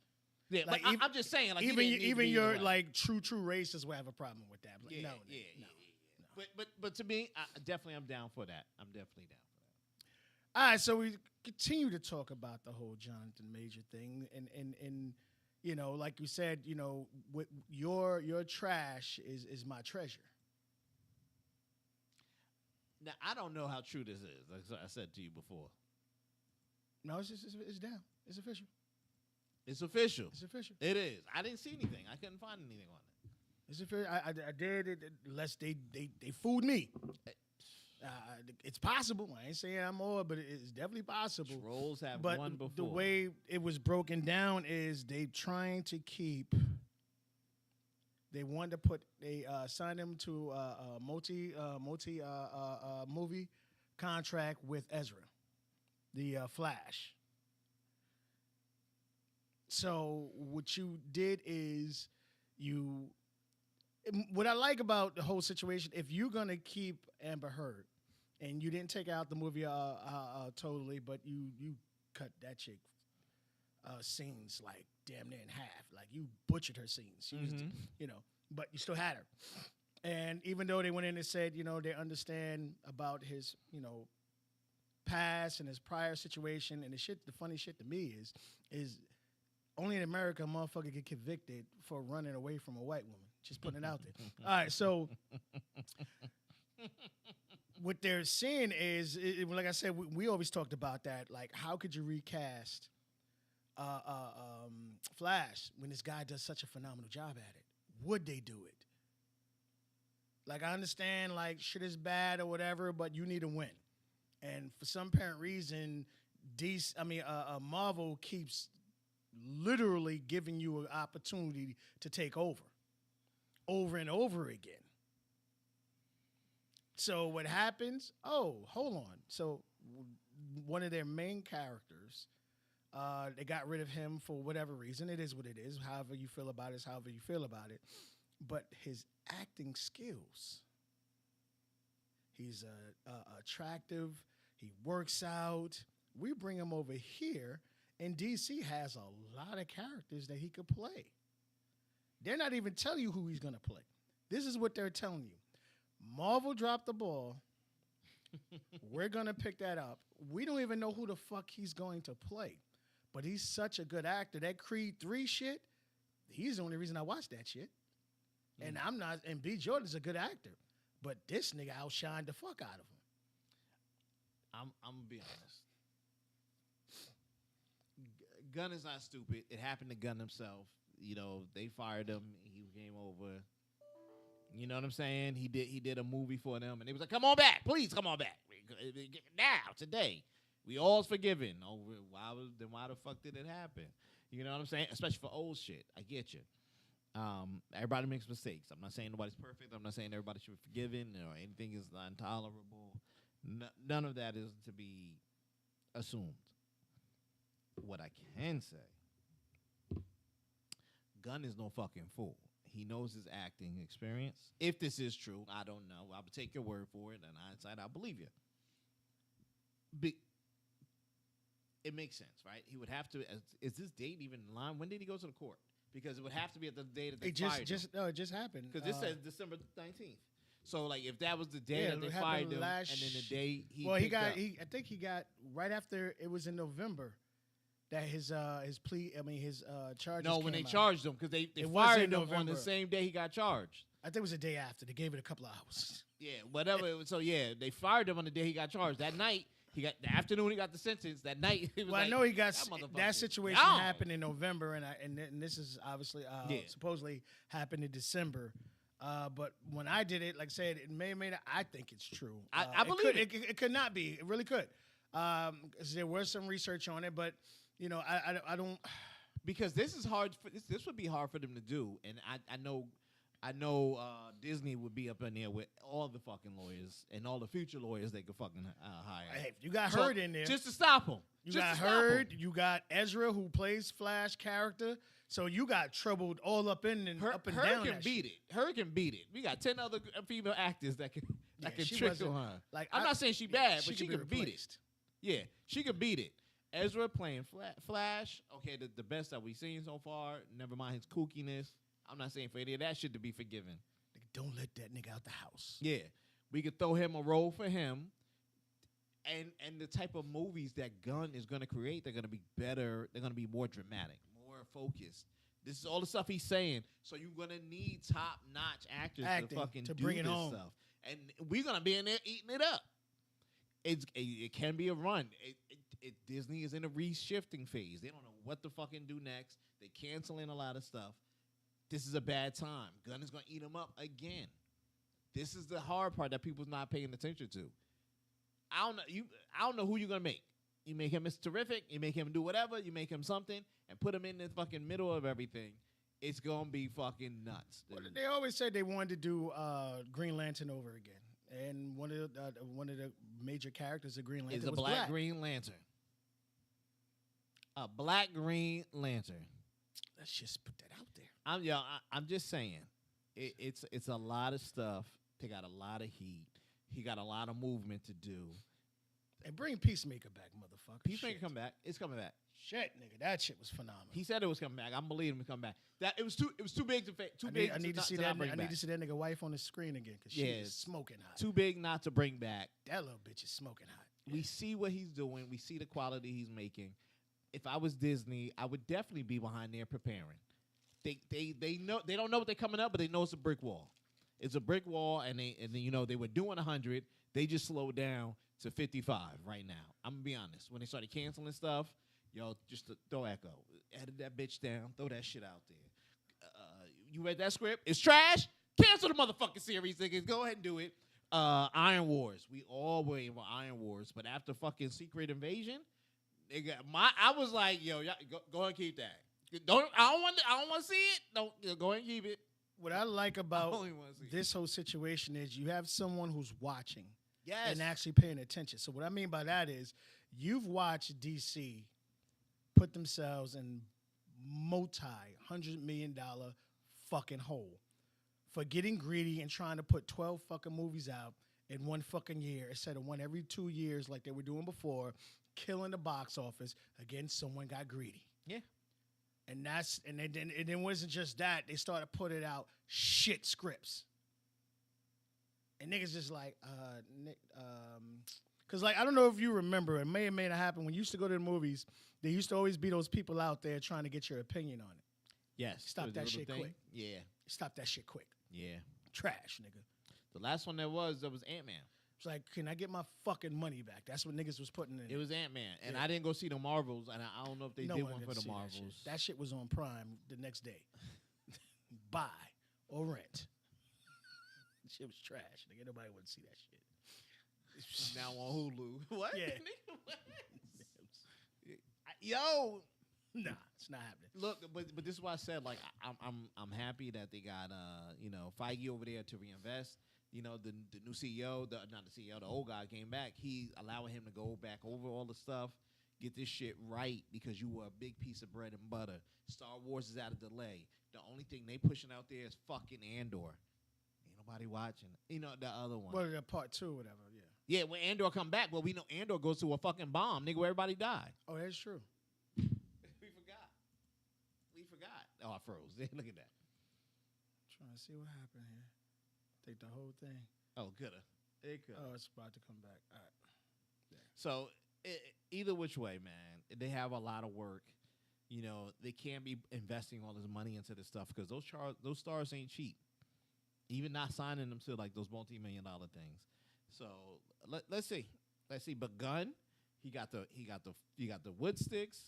yeah, like but I'm just saying, like even your like true racists will have a problem with that. Like, no. But to me, I'm down for that. I'm definitely down for that. All right, so we continue to talk about the whole Jonathan Major thing, and you know, like you said, you know, with your trash is my treasure. Now I don't know how true this is. Like I said to you before. No, it's down. It's official. It's official. It's official. It is. I didn't see anything. I couldn't find anything on it. It's official. I did it unless they fooled me. It's possible. I ain't saying I'm more, but it's definitely possible. Trolls have but won before. The way it was broken down is they trying to keep. They wanted to put sign him to a multi movie contract with Ezra, the Flash. So what you did is what I like about the whole situation, if you're gonna keep Amber Heard, and you didn't take out the movie totally, but you cut that chick scenes like damn near in half, like you butchered her scenes. She was, you know, but you still had her. And even though they went in and said, you know, they understand about his, you know, past and his prior situation, and the funny shit to me is only in America a motherfucker get convicted for running away from a white woman. Just putting it out there. All right, so what they're saying is, like I said, we always talked about that. Like, how could you recast Flash when this guy does such a phenomenal job at it? Would they do it? Like, I understand, like, shit is bad or whatever, but you need to win. And for some apparent reason, Marvel keeps literally giving you an opportunity to take over and over again. So what happens? Oh, hold on. So one of their main characters, they got rid of him for whatever reason. It is what it is. However you feel about it is however you feel about it. But his acting skills, he's attractive. He works out. We bring him over here, and DC has a lot of characters that he could play. They're not even telling you who he's going to play. This is what they're telling you. Marvel dropped the ball. We're going to pick that up. We don't even know who the fuck he's going to play. But he's such a good actor. That Creed 3 shit, he's the only reason I watched that shit. And B. Jordan's a good actor. But this nigga outshined the fuck out of him. I'm going to be honest. Gunn is not stupid. It happened to Gunn himself. You know, they fired him. He came over. You know what I'm saying? He did a movie for them, and they was like, "Come on back, please, come on back now, today. We all's forgiven." Why the fuck did it happen? You know what I'm saying? Especially for old shit. I get you. Everybody makes mistakes. I'm not saying nobody's perfect. I'm not saying everybody should be forgiven or anything is intolerable. None of that is to be assumed. What I can say, Gunn is no fucking fool. He knows his acting experience. If this is true, I don't know. I would take your word for it, and hindsight, I believe you. It makes sense, right? He would have to. Is this date even in line? When did he go to the court? Because it would have to be at the day that they fired him. No, it just happened. Because this says December 19th. So, like, if that was the day that they fired him, and then the day he picked up. I think he got right after it was in November that his charges. No, when they came out. charged him, because they It was fired in him on November. the same day he got charged. I think it was the day after. They gave it a couple of hours. Yeah, whatever. So yeah, they fired him on the day he got charged. That night, the afternoon he got the sentence. That night, he was Well, like, I know he got motherfucker that is situation gone." happened in November, and this is obviously supposedly happened in December. But when I did it, like I said, it may not. I think it's true. I believe it. It could not be. It really could. 'Cause there was some research on it, but you know, I don't. Because this is hard. This would be hard for them to do, and I know Disney would be up in there with all the fucking lawyers and all the future lawyers they could fucking hire. Hey, you got Heard in there just to stop him. You got Heard. You got Ezra, who plays Flash character. So you got troubled all up in and up and Her down. can beat it. Her can beat it. We got 10 other female actors that can she trickle wasn't- her. like, I'm not saying she bad, but she could can be beat it. replaced. Yeah, she could beat it. Ezra playing Flash. Okay, the best that we've seen so far. Never mind his kookiness. I'm not saying for any of that shit to be forgiven. Don't let that nigga out the house. Yeah, we could throw him a role for him. And the type of movies that Gunn is going to create, they're going to be better. They're going to be more dramatic, more focused. This is all the stuff he's saying. So you're going to need top-notch actors to fucking do bring it this home. stuff. And we're going to be in there eating it up. It can be a run. Disney is in a reshifting phase. They don't know what to fucking do next. They canceling a lot of stuff. This is a bad time. Gunn is going to eat them up again. This is the hard part that people's not paying attention to. I don't know who you're going to make. You make him Mr. Terrific. You make him do whatever. You make him something and put him in the fucking middle of everything. It's going to be fucking nuts. Well, they always said they wanted to do Green Lantern over again. And one of the major characters of Green Lantern is a was black Green Lantern. A black Green Lantern. Let's just put that out there. I'm just saying, it's a lot of stuff. They got a lot of heat. He got a lot of movement to do. And bring Peacemaker back, motherfucker. Peacemaker come back. It's coming back. Shit, nigga, that shit was phenomenal. He said it was coming back. I'm believing him to come back. That it was too big to I need to see that. I need to see that nigga wife on the screen again because she is smoking hot. Too big not to bring back. That little bitch is smoking hot. We see what he's doing. We see the quality he's making. If I was Disney, I would definitely be behind there preparing. They know they don't know what they're coming up, but they know it's a brick wall. It's a brick wall, and they were doing 100. They just slowed down to 55 right now. I'm gonna be honest. When they started canceling stuff, just to throw Echo, edit that bitch down, throw that shit out there. You read that script? It's trash. Cancel the motherfucking series, niggas. Go ahead and do it. Iron Wars. We all waiting for Iron Wars, but after fucking Secret Invasion, I was like, yo, go ahead and keep that. I don't want to see it. Don't go ahead and keep it. What I like about this whole situation is you have someone who's watching. Yes. And actually paying attention. So what I mean by that is you've watched DC put themselves in multi-$100 million fucking hole for getting greedy and trying to put 12 fucking movies out in one fucking year instead of one every 2 years like they were doing before, killing the box office. Again, someone got greedy. Yeah. And then it wasn't just that. They started putting out shit scripts. And niggas just like, because like, I don't know if you remember, it may or may not happen. When you used to go to the movies, there used to always be those people out there trying to get your opinion on it. Yes. Stop that shit quick. Yeah. Stop that shit quick. Yeah. Trash, nigga. The last one there was Ant-Man. It's like, can I get my fucking money back? That's what niggas was putting in. It was Ant-Man, and Yeah. I didn't go see the Marvels, and I don't know if they No did one one got for to the see that Marvels. shit. That shit was on Prime the next day. Buy or rent. Shit was trash. Nigga, nobody would see that shit. Now on Hulu. What? Yeah. Yo, Nah, it's not happening. look, but this is why I said like I'm happy that they got Feige over there to reinvest. The new CEO, not the CEO, the old guy came back. He allowing him to go back over all the stuff, get this shit right because you were a big piece of bread and butter. Star Wars is at a delay. The only thing they pushing out there is fucking Andor. Ain't nobody watching. The other one. Well, part 2 or whatever, yeah. Yeah, when Andor come back, well, we know Andor goes to a fucking bomb, nigga, where everybody died. Oh, that's true. We forgot. Oh, I froze. Look at that. Trying to see what happened here. Take the whole thing. Oh, coulda. It could. Oh, it's about to come back. All right. So either which way, man, they have a lot of work. They can't be investing all this money into this stuff because those stars ain't cheap. Even not signing them to like those multi-million-dollar things. So let's see. But Gunn, he got the wood sticks.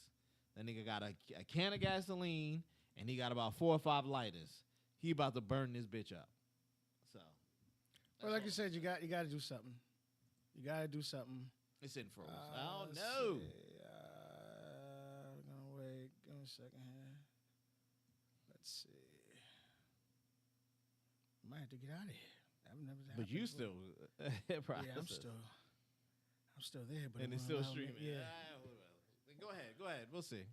That nigga got a can of gasoline, and he got about 4 or 5 lighters. He about to burn this bitch up. So, Well, like you said, you got to do something. You got to do something. it's in froze. Let's No. see. I'm gonna wait. Give me a second here. Let's see. Might have to get out of here. I've never. But you still Yeah, I'm still there. But and it it's won't still allow me- streaming. Yeah. Go ahead. We'll see.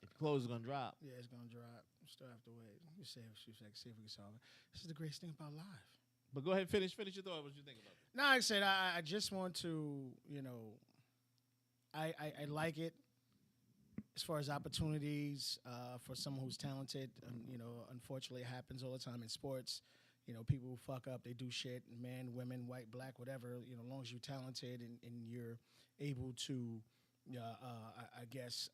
If clothes is gonna drop. Yeah, it's gonna drop. Still have to wait. Let me see if we can solve it. This is the greatest thing about live. But go ahead, finish your thought. What you think about it? No, like I said, I just want to, I like it as far as opportunities for someone who's talented. Unfortunately, it happens all the time in sports. People who fuck up, they do shit, men, women, white, black, whatever. As long as you're talented and you're able to, I guess,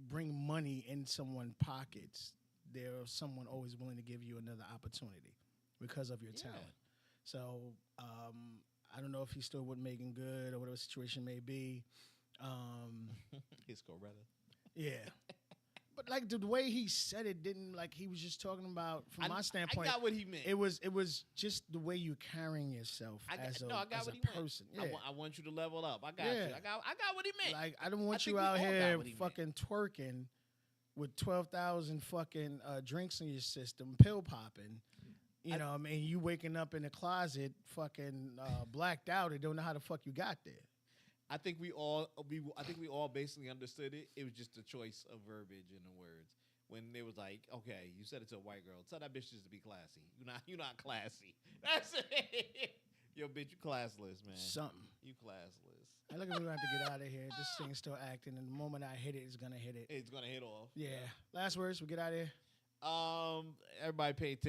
bring money in someone's pockets, there's someone always willing to give you another opportunity because of your talent. So I don't know if he's still with Megan Good or whatever the situation may be. His co-brother. Yeah. But like the way he said it didn't like he was just talking about from my standpoint. I got what he meant. It was just the way you're carrying yourself as a person. Yeah. I want you to level up. I got Yeah. you. I got what he meant. Like I don't want think you we out all got here what he fucking twerking with 12,000 fucking drinks in your system, pill popping. I mean, you waking up in the closet, fucking blacked out, and don't know how the fuck you got there. I think we all basically understood it. It was just a choice of verbiage in the words. When they was like, okay, you said it to a white girl. Tell that bitch just to be classy. You're not classy. That's it. Yo, bitch, you classless, man. Something. You classless. I look, we're gonna have to get out of here. This thing's still acting, and the moment I hit it, it's gonna hit it. It's gonna hit off. Yeah. Last words. We get out of here. Everybody pay attention.